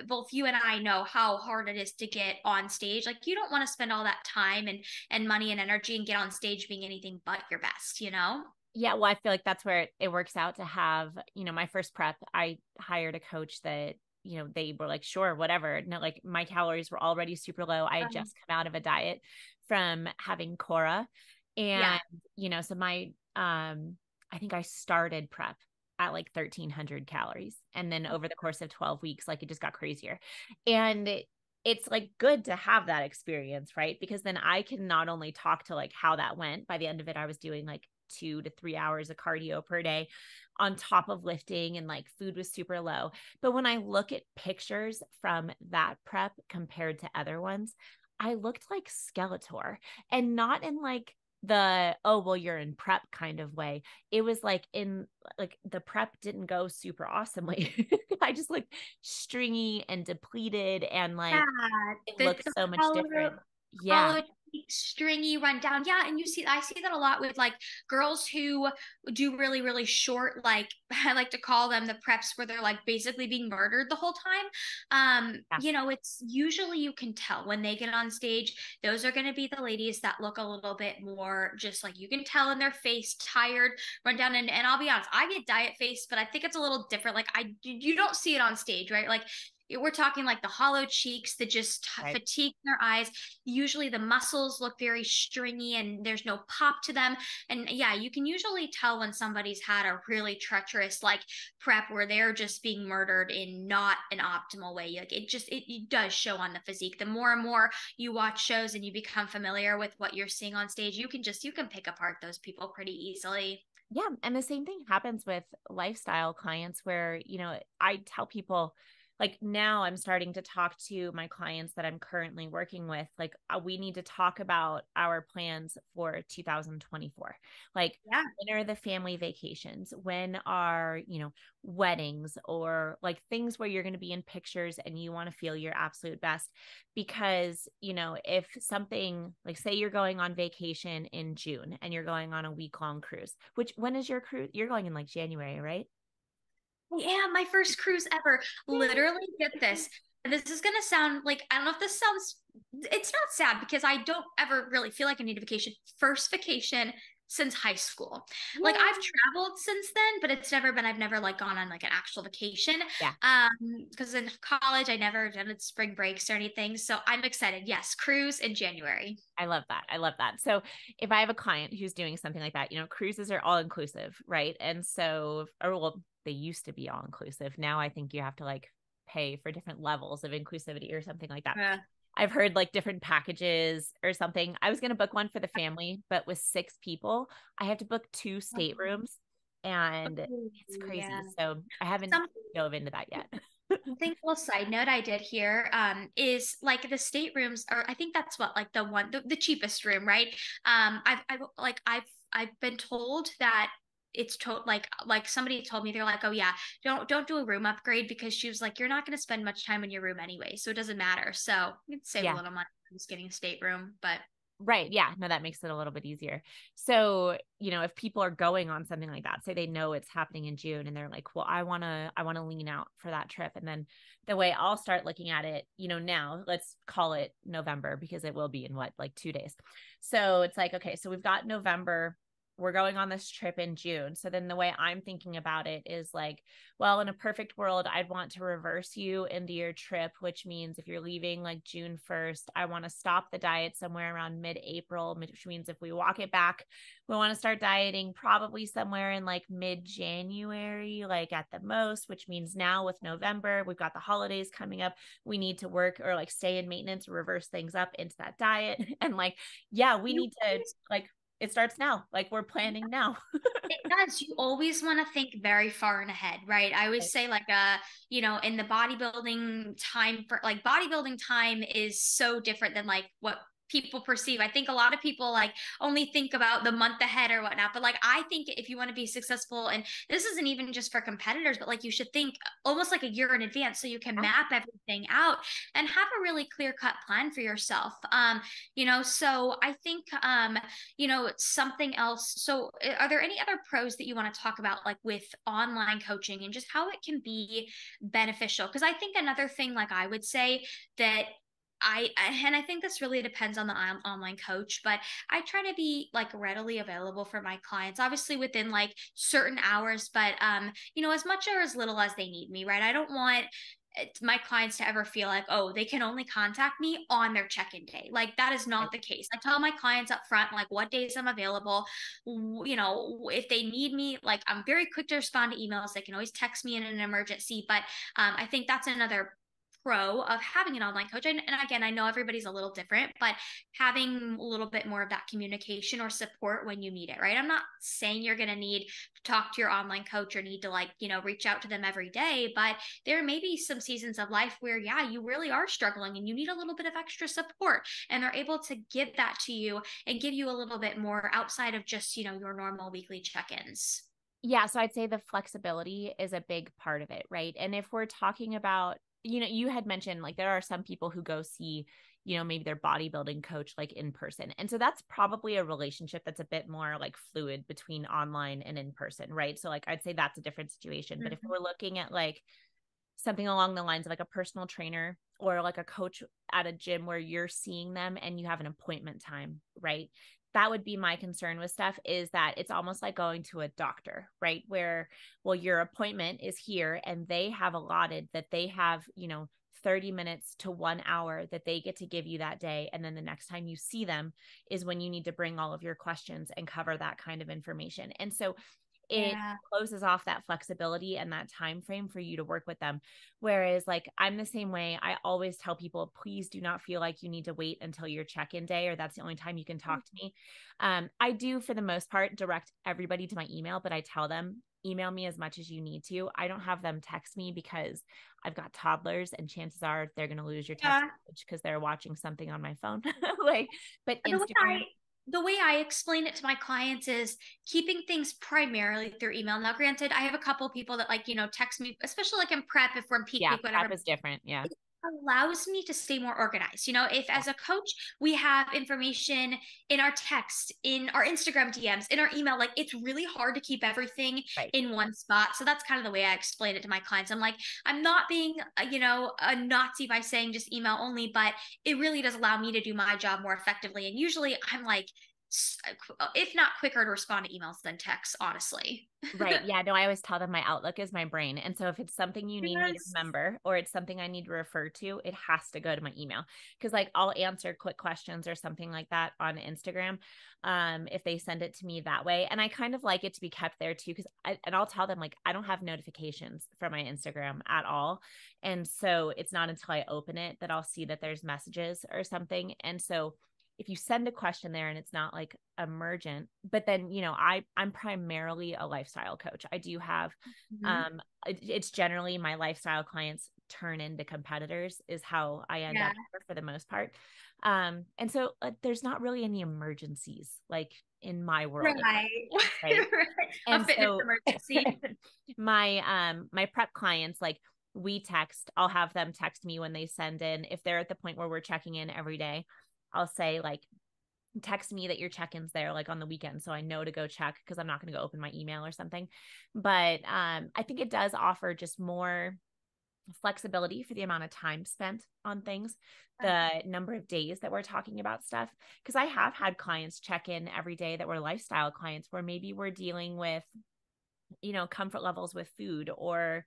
both you and I know how hard it is to get on stage. Like you don't want to spend all that time and money and energy and get on stage being anything but your best. Yeah, well, I feel like that's where it works out to have, my first prep, I hired a coach that, they were like, sure, whatever. No, like my calories were already super low. I had just come out of a diet from having Cora. Yeah. And, so I think I started prep at like 1,300 calories. And then over the course of 12 weeks, like it just got crazier. And it's like good to have that experience, right? Because then I can not only talk to like how that went. By the end of it, I was doing like 2 to 3 hours of cardio per day on top of lifting, and like food was super low. But when I look at pictures from that prep compared to other ones, I looked like Skeletor, and not in like the, oh, well, you're in prep kind of way. It was like in like the prep didn't go super awesomely. I just looked stringy and depleted, and like Yeah, it the, looked the so much hollow, different. Yeah. hollow, stringy rundown. Yeah, and I see that a lot with like girls who do really, really short, like I like to call them the preps where they're like basically being murdered the whole time. Yeah. It's usually you can tell when they get on stage, those are going to be the ladies that look a little bit more just like you can tell in their face, tired, run down. And I'll be honest, I get diet face, but I think it's a little different. Like you don't see it on stage, right? Like we're talking like the hollow cheeks, the just Right. fatigue in their eyes. Usually the muscles look very stringy and there's no pop to them. And yeah, you can usually tell when somebody's had a really treacherous like prep where they're just being murdered in not an optimal way. Like it does show on the physique. The more and more you watch shows and you become familiar with what you're seeing on stage, you can pick apart those people pretty easily. Yeah. And the same thing happens with lifestyle clients where, I tell people, like now I'm starting to talk to my clients that I'm currently working with. Like we need to talk about our plans for 2024. Like Yeah. when are the family vacations? When are, weddings, or like things where you're going to be in pictures and you want to feel your absolute best? Because, if something like, say you're going on vacation in June and you're going on a week-long cruise, which when is your cruise? You're going in like January, right? Yeah, my first cruise ever. Literally, get this. And this is gonna sound like I don't know if this sounds it's not sad because I don't ever really feel like I need a vacation. First vacation since high school. Like Yeah. I've traveled since then, but I've never like gone on like an actual vacation. Yeah. Because in college I never done spring breaks or anything. So I'm excited. Yes, cruise in January. I love that. I love that. So if I have a client who's doing something like that, cruises are all inclusive, right? And so, or well, they used to be all inclusive. Now I think you have to like pay for different levels of inclusivity or something like that. Yeah. I've heard like different packages or something. I was going to book one for the family, but with 6 people, I have to book 2 staterooms, and Oh, it's crazy. yeah. So I haven't Some dove into that yet. Something little side note I did here is like the staterooms are I think that's what like the cheapest room, right? I've been told that it's like somebody told me they're like, oh yeah, don't do a room upgrade because she was like, you're not going to spend much time in your room anyway, so it doesn't matter. So you can save a Yeah. little money just getting a stateroom, but Right. Yeah. No, that makes it a little bit easier. So, if people are going on something like that, say they know it's happening in June and they're like, well, I want to lean out for that trip. And then the way I'll start looking at it, now let's call it November because it will be in like 2 days. So it's like, okay, so we've got November. We're going on this trip in June. So then the way I'm thinking about it is like, well, in a perfect world, I'd want to reverse you into your trip, which means if you're leaving like June 1st, I want to stop the diet somewhere around mid-April, which means if we walk it back, we want to start dieting probably somewhere in like mid-January, like at the most, which means now with November, we've got the holidays coming up. We need to work or like stay in maintenance, reverse things up into that diet. And like, yeah, we You need to like, it starts now. Like we're planning now. It does. You always want to think very far and ahead, right? I always say like in the bodybuilding time for like bodybuilding time is so different than like what people perceive. I think a lot of people like only think about the month ahead or whatnot. But like I think if you want to be successful, and this isn't even just for competitors, but like you should think almost like a year in advance so you can map everything out and have a really clear-cut plan for yourself. So I think something else. So, are there any other pros that you want to talk about, like with online coaching and just how it can be beneficial? Because I think another thing, like I would say that and I think this really depends on the online coach, but I try to be like readily available for my clients, obviously within like certain hours, but as much or as little as they need me, right? I don't want my clients to ever feel like, oh, they can only contact me on their check-in day. Like that is not the case. I tell my clients up front, like what days I'm available. If they need me, like I'm very quick to respond to emails. They can always text me in an emergency. But I think that's another pro of having an online coach. And again, I know everybody's a little different, but having a little bit more of that communication or support when you need it, right? I'm not saying you're going to need to talk to your online coach or need to reach out to them every day, but there may be some seasons of life where, yeah, you really are struggling and you need a little bit of extra support, and they're able to give that to you and give you a little bit more outside of just, your normal weekly check-ins. Yeah. So I'd say the flexibility is a big part of it. Right. And if we're talking about, you had mentioned like there are some people who go see, maybe their bodybuilding coach like in person. And so that's probably a relationship that's a bit more like fluid between online and in person. Right. So like I'd say that's a different situation. But if we're looking at like something along the lines of like a personal trainer or like a coach at a gym where you're seeing them and you have an appointment time, right? That would be my concern with stuff, is that it's almost like going to a doctor, right? Where, well, your appointment is here and they have allotted that they have, 30 minutes to 1 hour that they get to give you that day. And then the next time you see them is when you need to bring all of your questions and cover that kind of information. And so it closes off that flexibility and that time frame for you to work with them. Whereas like I'm the same way. I always tell people, please do not feel like you need to wait until your check-in day or that's the only time you can talk to me. I do, for the most part, direct everybody to my email, but I tell them, email me as much as you need to. I don't have them text me because I've got toddlers and chances are they're going to lose your text message because they're watching something on my phone. But Instagram. The way I explain it to my clients is keeping things primarily through email. Now, granted, I have a couple people that text me, especially like in prep, if we're in peak week, whatever. Prep is different. Yeah. Allows me to stay more organized. If as a coach, we have information in our text, in our Instagram DMs, in our email, like it's really hard to keep everything in one spot. So that's kind of the way I explain it to my clients. I'm like, I'm not being, a Nazi by saying just email only, but it really does allow me to do my job more effectively. And usually I'm like, if not quicker to respond to emails than texts, honestly. Right. Yeah. No, I always tell them my Outlook is my brain. And so if it's something you need me to remember or it's something I need to refer to, it has to go to my email. Cause like I'll answer quick questions or something like that on Instagram. If they send it to me that way. And I kind of like it to be kept there too. And I'll tell them like, I don't have notifications for my Instagram at all. And so it's not until I open it that I'll see that there's messages or something. And so if you send a question there and it's not like emergent, but then, I'm primarily a lifestyle coach. I do have, it's generally my lifestyle clients turn into competitors is how I end up for the most part. And so there's not really any emergencies like in my world. Right. And a fitness so emergency. my prep clients, like we text, I'll have them text me when they send in, if they're at the point where we're checking in every day. I'll say like, text me that your check-in's there like on the weekend, so I know to go check, because I'm not going to go open my email or something. But I think it does offer just more flexibility for the amount of time spent on things, the number of days that we're talking about stuff. Because I have had clients check in every day that were lifestyle clients, where maybe we're dealing with, comfort levels with food or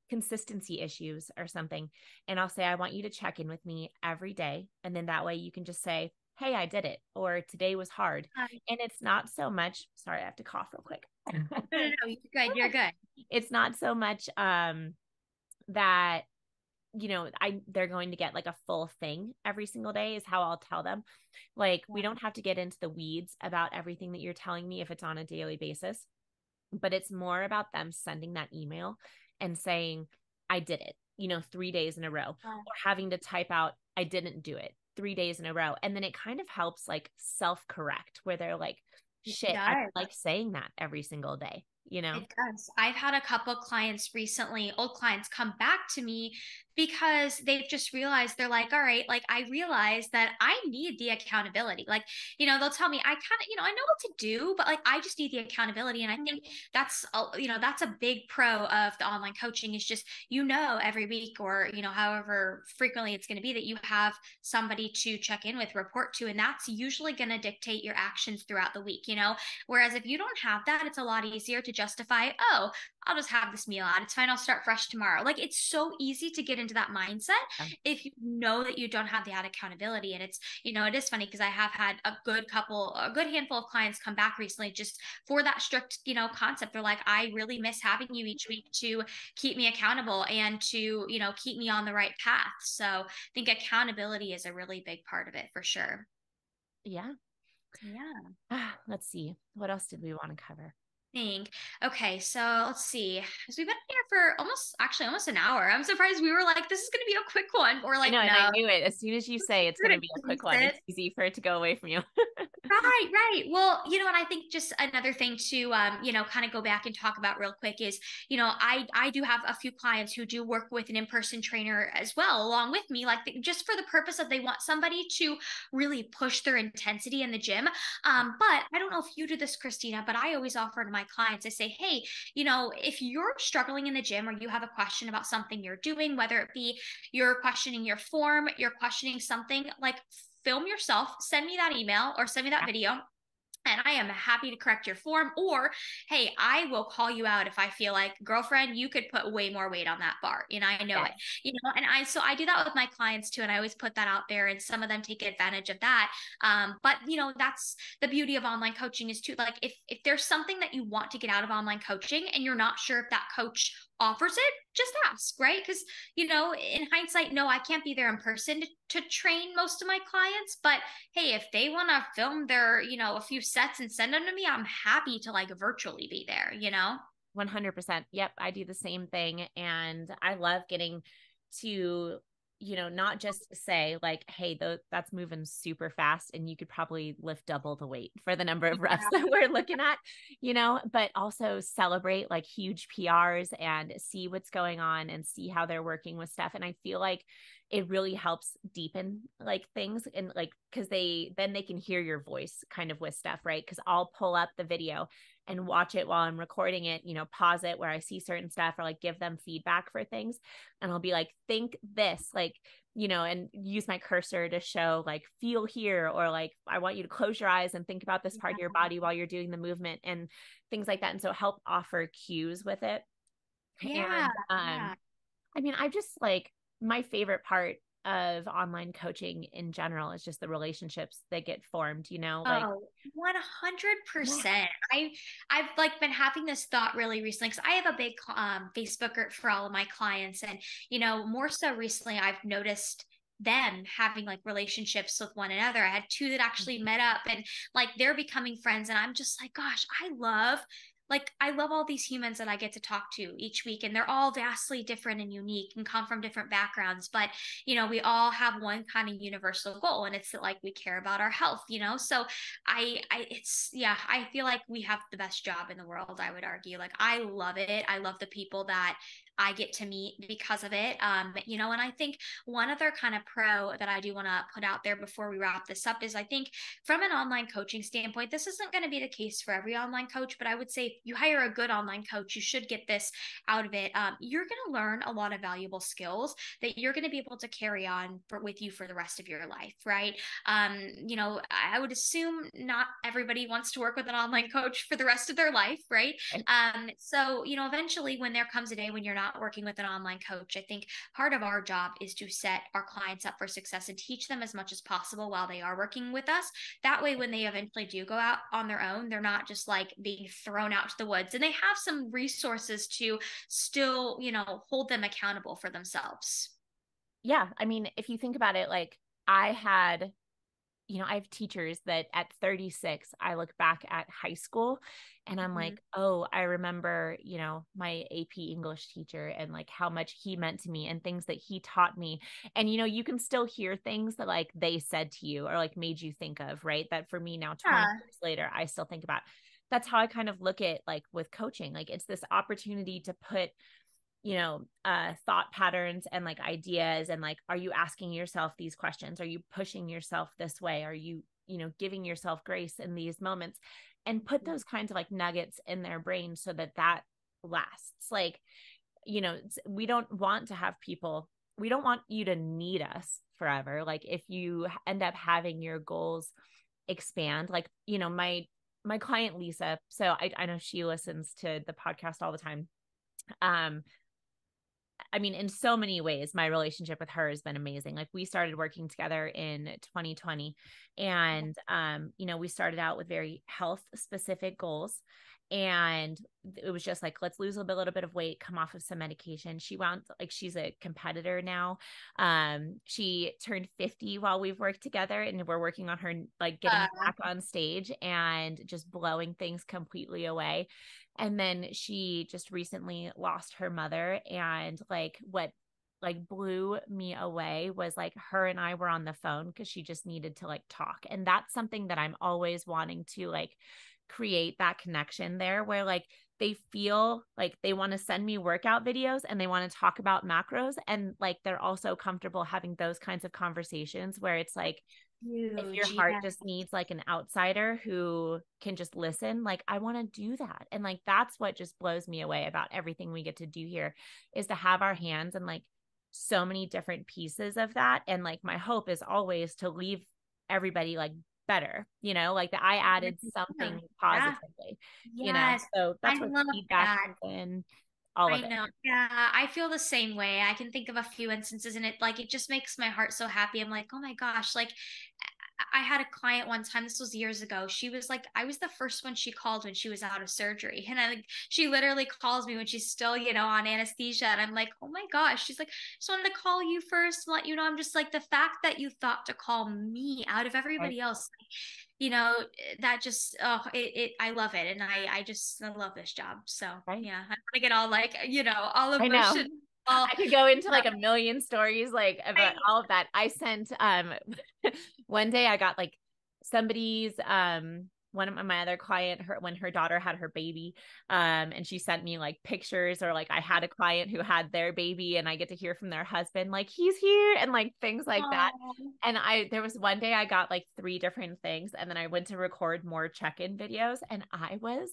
consistency issues or something. And I'll say, I want you to check in with me every day. And then that way you can just say, hey, I did it, or today was hard. And it's not so much, sorry, I have to cough real quick. No, you're good. You're good. It's not so much that they're going to get like a full thing every single day, is how I'll tell them. Like, we don't have to get into the weeds about everything that you're telling me if it's on a daily basis, but it's more about them sending that email and saying, I did it, 3 days in a row, or having to type out, I didn't do it 3 days in a row. And then it kind of helps like self-correct, where they're like, shit, I like saying that every single day. It does. I've had a couple clients recently, old clients, come back to me because they've just realized, they're like, all right, like, I realize that I need the accountability. Like, they'll tell me, I kind of, I know what to do, but like, I just need the accountability. And I think that's, that's a big pro of the online coaching, is just, every week, or, however frequently it's going to be, that you have somebody to check in with, report to, and that's usually going to dictate your actions throughout the week, Whereas if you don't have that, it's a lot easier to justify, oh, I'll just have this meal out. It's fine. I'll start fresh tomorrow. Like, it's so easy to get into that mindset if you know that you don't have the accountability. And it's, it is funny, because I have had a good handful of clients come back recently just for that strict, concept. They're like, I really miss having you each week to keep me accountable and to, keep me on the right path. So I think accountability is a really big part of it, for sure. Yeah. Yeah. Let's see. What else did we want to cover? Think. Okay, so let's see. Because we've been here for almost an hour. I'm surprised we were like, this is going to be a quick one. We're like, I know, no. and I knew it. As soon as you say it's going to be a quick one, it's easy for it to go away from you. Right. Well, and I think just another thing to, kind of go back and talk about real quick is, I do have a few clients who do work with an in-person trainer as well, along with me, like, just for the purpose of, they want somebody to really push their intensity in the gym. But I don't know if you do this, Christina, but I always offer to my clients, I say, hey, if you're struggling in the gym, or you have a question about something you're doing, whether it be you're questioning your form, you're questioning something, like, film yourself, send me that email or send me that video, and I am happy to correct your form. Or, hey, I will call you out if I feel like, girlfriend, you could put way more weight on that bar. I know it, and so I do that with my clients too. And I always put that out there, and some of them take advantage of that. But that's the beauty of online coaching, is too, like, if there's something that you want to get out of online coaching and you're not sure if that coach offers it, just ask, right? Because, in hindsight, no, I can't be there in person to train most of my clients. But hey, if they want to film their, a few sets and send them to me, I'm happy to, like, virtually be there, 100%. Yep. I do the same thing. And I love getting to, not just say like, hey, that's moving super fast, and you could probably lift double the weight for the number of reps that we're looking at, but also celebrate like huge PRs and see what's going on and see how they're working with stuff. And I feel like it really helps deepen like things, and like, because then they can hear your voice kind of with stuff, right? Because I'll pull up the video and watch it while I'm recording it, pause it where I see certain stuff, or like give them feedback for things. And I'll be like, think this, like, and use my cursor to show like, feel here, or like, I want you to close your eyes and think about this part of your body while you're doing the movement, and things like that. And so help offer cues with it. Yeah. And I mean, I just like, my favorite part of online coaching in general is just the relationships that get formed, like, 100%. I've like been having this thought really recently, because I have a big Facebook group for all of my clients, and more so recently I've noticed them having like relationships with one another. I had two that actually met up, and like, they're becoming friends, and I'm just like, gosh, I love like I love all these humans that I get to talk to each week, and they're all vastly different and unique and come from different backgrounds, but we all have one kind of universal goal, and it's that like we care about our health, so it's, yeah, I feel like we have the best job in the world, I would argue. Like I love it. I love the people that I get to meet because of it. And I think one other kind of pro that I do want to put out there before we wrap this up is I think from an online coaching standpoint, this isn't going to be the case for every online coach, but I would say if you hire a good online coach, you should get this out of it. You're going to learn a lot of valuable skills that you're going to be able to carry on with you for the rest of your life, right? I would assume not everybody wants to work with an online coach for the rest of their life, right? So, eventually when there comes a day when you're not working with an online coach, I think part of our job is to set our clients up for success and teach them as much as possible while they are working with us. That way, when they eventually do go out on their own, they're not just like being thrown out to the woods, and they have some resources to still, hold them accountable for themselves. Yeah. I mean, if you think about it, like I had, I have teachers that at 36, I look back at high school and I'm like, oh, I remember, my AP English teacher and like how much he meant to me and things that he taught me. And, you can still hear things that like they said to you or like made you think of, right? That for me now, 20 Yeah. years later, I still think about. That's how I kind of look at like with coaching. Like it's this opportunity to put thought patterns and like ideas and like, are you asking yourself these questions? Are you pushing yourself this way? Are you, giving yourself grace in these moments, and put those kinds of like nuggets in their brain so that lasts. Like, we don't want to have people, we don't want you to need us forever. Like if you end up having your goals expand, like, my client Lisa, so I know she listens to the podcast all the time. I mean, in so many ways, my relationship with her has been amazing. Like we started working together in 2020 and, we started out with very health specific goals. And it was just like, let's lose a little bit of weight, come off of some medication. She wound like, she's a competitor now. She turned 50 while we've worked together, and we're working on her, like getting back on stage and just blowing things completely away. And then she just recently lost her mother, and like what like blew me away was like her and I were on the phone because she just needed to like talk. And that's something that I'm always wanting to like create that connection there, where like they feel like they want to send me workout videos and they want to talk about macros, and like they're also comfortable having those kinds of conversations where it's like, if your Huge. heart Yeah. just needs like an outsider who can just listen, like I want to do that. And like that's what just blows me away about everything we get to do here, is to have our hands and like so many different pieces of that. And like my hope is always to leave everybody like better, like that I added something Yeah. positively, Yes. so I that's what love feedback that. has been, all I of it. know. Yeah, I feel the same way. I can think of a few instances, and it just makes my heart so happy. I'm like, oh my gosh, like I had a client one time, this was years ago. She was like, I was the first one she called when she was out of surgery. And she literally calls me when she's still, on anesthesia. And I'm like, oh my gosh. She's like, just wanted to call you first and let you know. I'm just like, the fact that you thought to call me out of Right. everybody else, you know, that just, oh, I love it. And I love this job. So Right. yeah, I want to get all like, all I know. emotional. All, I could go into like a million stories like I, about all of that. I sent one day I got like somebody's one of my other client, her, when her daughter had her baby, and she sent me like pictures, or like I had a client who had their baby and I get to hear from their husband like he's here and like things like that. oh, And there was one day I got like 3 different things, and then I went to record more check-in videos and I was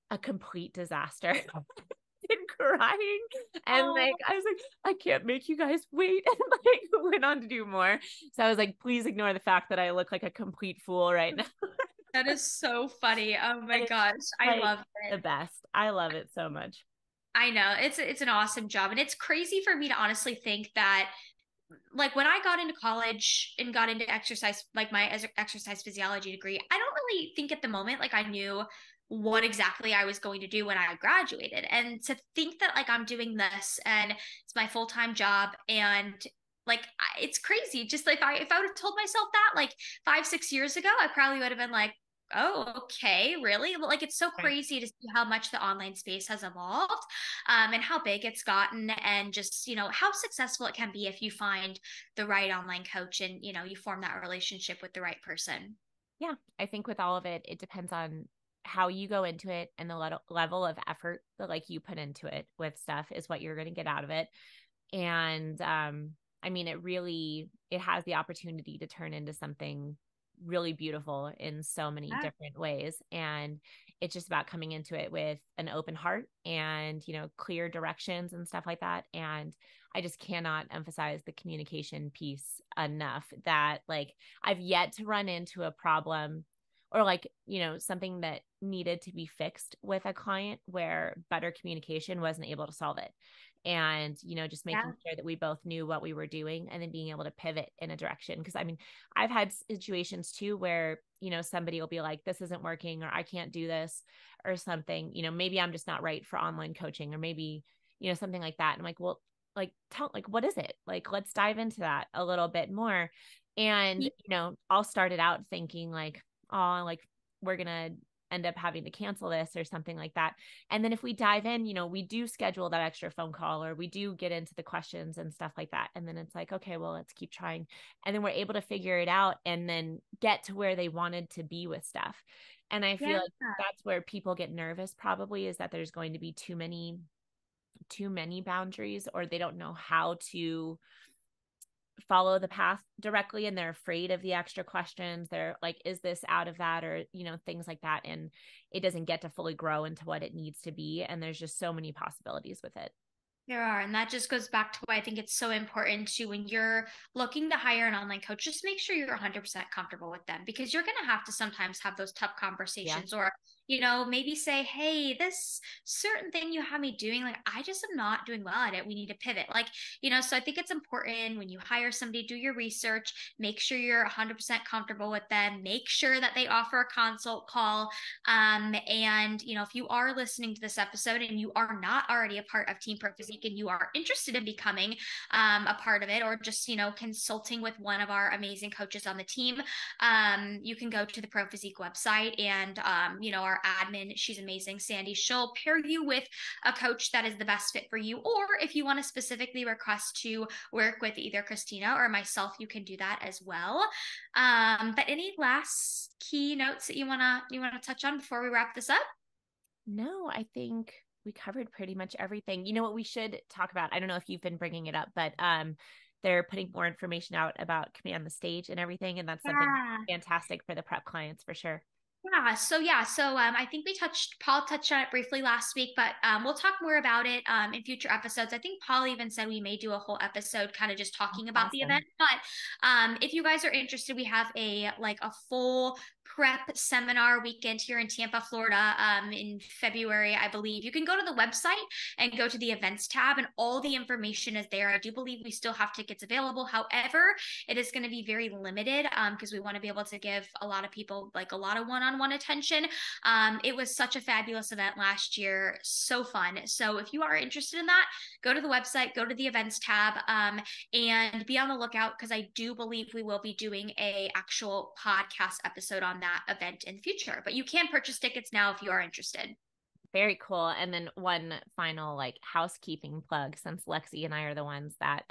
a complete disaster. And crying, and like oh. I was like, I can't make you guys wait, and like went on to do more. So I was like, please ignore the fact that I look like a complete fool right now. That is so funny. Oh But my it's gosh. I like love the it. best. I love it so much. I know. It's an awesome job. And it's crazy for me to honestly think that like when I got into college and got into exercise, like my exercise physiology degree, I don't really think at the moment like I knew what exactly I was going to do when I graduated. And to think that like I'm doing this and it's my full-time job, and like it's crazy. Just like if I would have told myself that like 5, 6 years ago, I probably would have been like, oh, okay, really? Well, like it's so Right. crazy to see how much the online space has evolved, and how big it's gotten, and just, how successful it can be if you find the right online coach and, you form that relationship with the right person. Yeah, I think with all of it, it depends on how you go into it, and the level of effort that like you put into it with stuff is what you're going to get out of it. And I mean, it has the opportunity to turn into something really beautiful in so many Yeah. different ways. And it's just about coming into it with an open heart and, clear directions and stuff like that. And I just cannot emphasize the communication piece enough, that like I've yet to run into a problem or like, something that needed to be fixed with a client where better communication wasn't able to solve it. And, just making Yeah. sure that we both knew what we were doing and then being able to pivot in a direction. Cause I mean, I've had situations too where, somebody will be like, this isn't working, or I can't do this or something, maybe I'm just not right for online coaching, or maybe, something like that. And I'm like, well, like what is it? Like, let's dive into that a little bit more. And, I'll start it out thinking like, oh, like we're going to end up having to cancel this or something like that. And then if we dive in, we do schedule that extra phone call, or we do get into the questions and stuff like that. And then it's like, okay, well, let's keep trying. And then we're able to figure it out and then get to where they wanted to be with stuff. And I feel Yeah. like that's where people get nervous, probably, is that there's going to be too many boundaries, or they don't know how to follow the path directly, and they're afraid of the extra questions. They're like, is this out of that, or things like that, and it doesn't get to fully grow into what it needs to be. And there's just so many possibilities with it. There are, and that just goes back to why I think it's so important to, when you're looking to hire an online coach, just make sure you're 100% comfortable with them, because you're going to have to sometimes have those tough Yeah. conversations, or, maybe say, hey, this certain thing you have me doing, like, I just am not doing well at it. We need to pivot. Like, so I think it's important when you hire somebody, do your research, make sure you're 100% comfortable with them, make sure that they offer a consult call. And, if you are listening to this episode and you are not already a part of Team Pro Physique and you are interested in becoming a part of it, or just, consulting with one of our amazing coaches on the team, you can go to the Pro Physique website, and, our admin, she's amazing, Sandy, she'll pair you with a coach that is the best fit for you. Or if you want to specifically request to work with either Christina or myself, you can do that as well. But any last key notes that you wanna touch on before we wrap this up? No, I think we covered pretty much everything. You know what we should talk about? I don't know if you've been bringing it up, but they're putting more information out about Command the Stage and everything, and that's something Yeah. fantastic for the prep clients for sure. Yeah, so I think Paul touched on it briefly last week, but we'll talk more about it in future episodes. I think Paul even said we may do a whole episode kind of just talking about the event. Awesome. But if you guys are interested, we have a full prep seminar weekend here in Tampa, Florida, in February, I believe. You can go to the website and go to the events tab, and all the information is there. I do believe we still have tickets available. However, it is going to be very limited, because we want to be able to give a lot of people like a lot of one-on-one attention. It was such a fabulous event last year, so fun. So if you are interested in that, go to the website, go to the events tab, and be on the lookout, because I do believe we will be doing a actual podcast episode on that event in the future. But you can purchase tickets now if you are interested. Very cool. And then one final like housekeeping plug, since Lexie and I are the ones that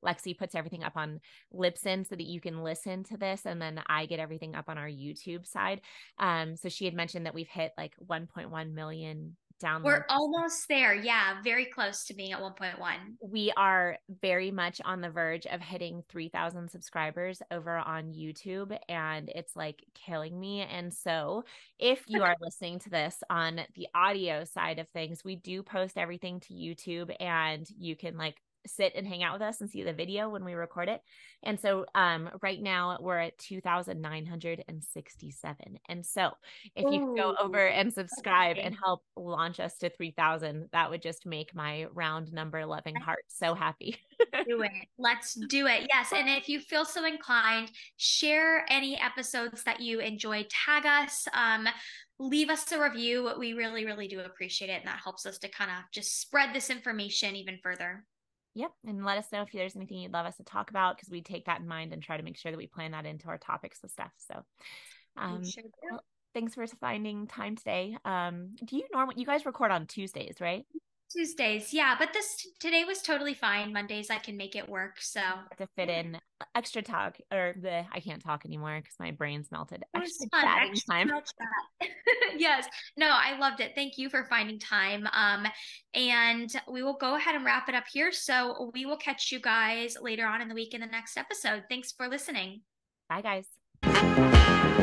Lexie puts everything up on Libsyn so that you can listen to this, and then I get everything up on our YouTube side. So she had mentioned that we've hit like 1.1 million downloads. We're almost there. Yeah, very close to being at 1.1. We are very much on the verge of hitting 3,000 subscribers over on YouTube, and it's like killing me. And so if you are listening to this on the audio side of things, we do post everything to YouTube, and you can like sit and hang out with us and see the video when we record it. And so right now we're at 2,967. And so if you could go Ooh, over and subscribe and okay. help launch us to 3,000, that would just make my round number loving heart so happy. Do it. Let's do it. Yes. And if you feel so inclined, share any episodes that you enjoyed, tag us, leave us a review. We really, really do appreciate it. And that helps us to kind of just spread this information even further. Yep. And let us know if there's anything you'd love us to talk about, because we take that in mind and try to make sure that we plan that into our topics and stuff. So We Um, sure well, do. Thanks for finding time today. Do you normally, you guys record on Tuesdays, right? Tuesdays, yeah, but today was totally fine. Mondays I can make it work. So To fit in extra talk or I can't talk anymore because my brain's melted. it was Extra fun. chatting time. Extra chat. Yes. No, I loved it. Thank you for finding time. And we will go ahead and wrap it up here. So we will catch you guys later on in the week in the next episode. Thanks for listening. Bye, guys.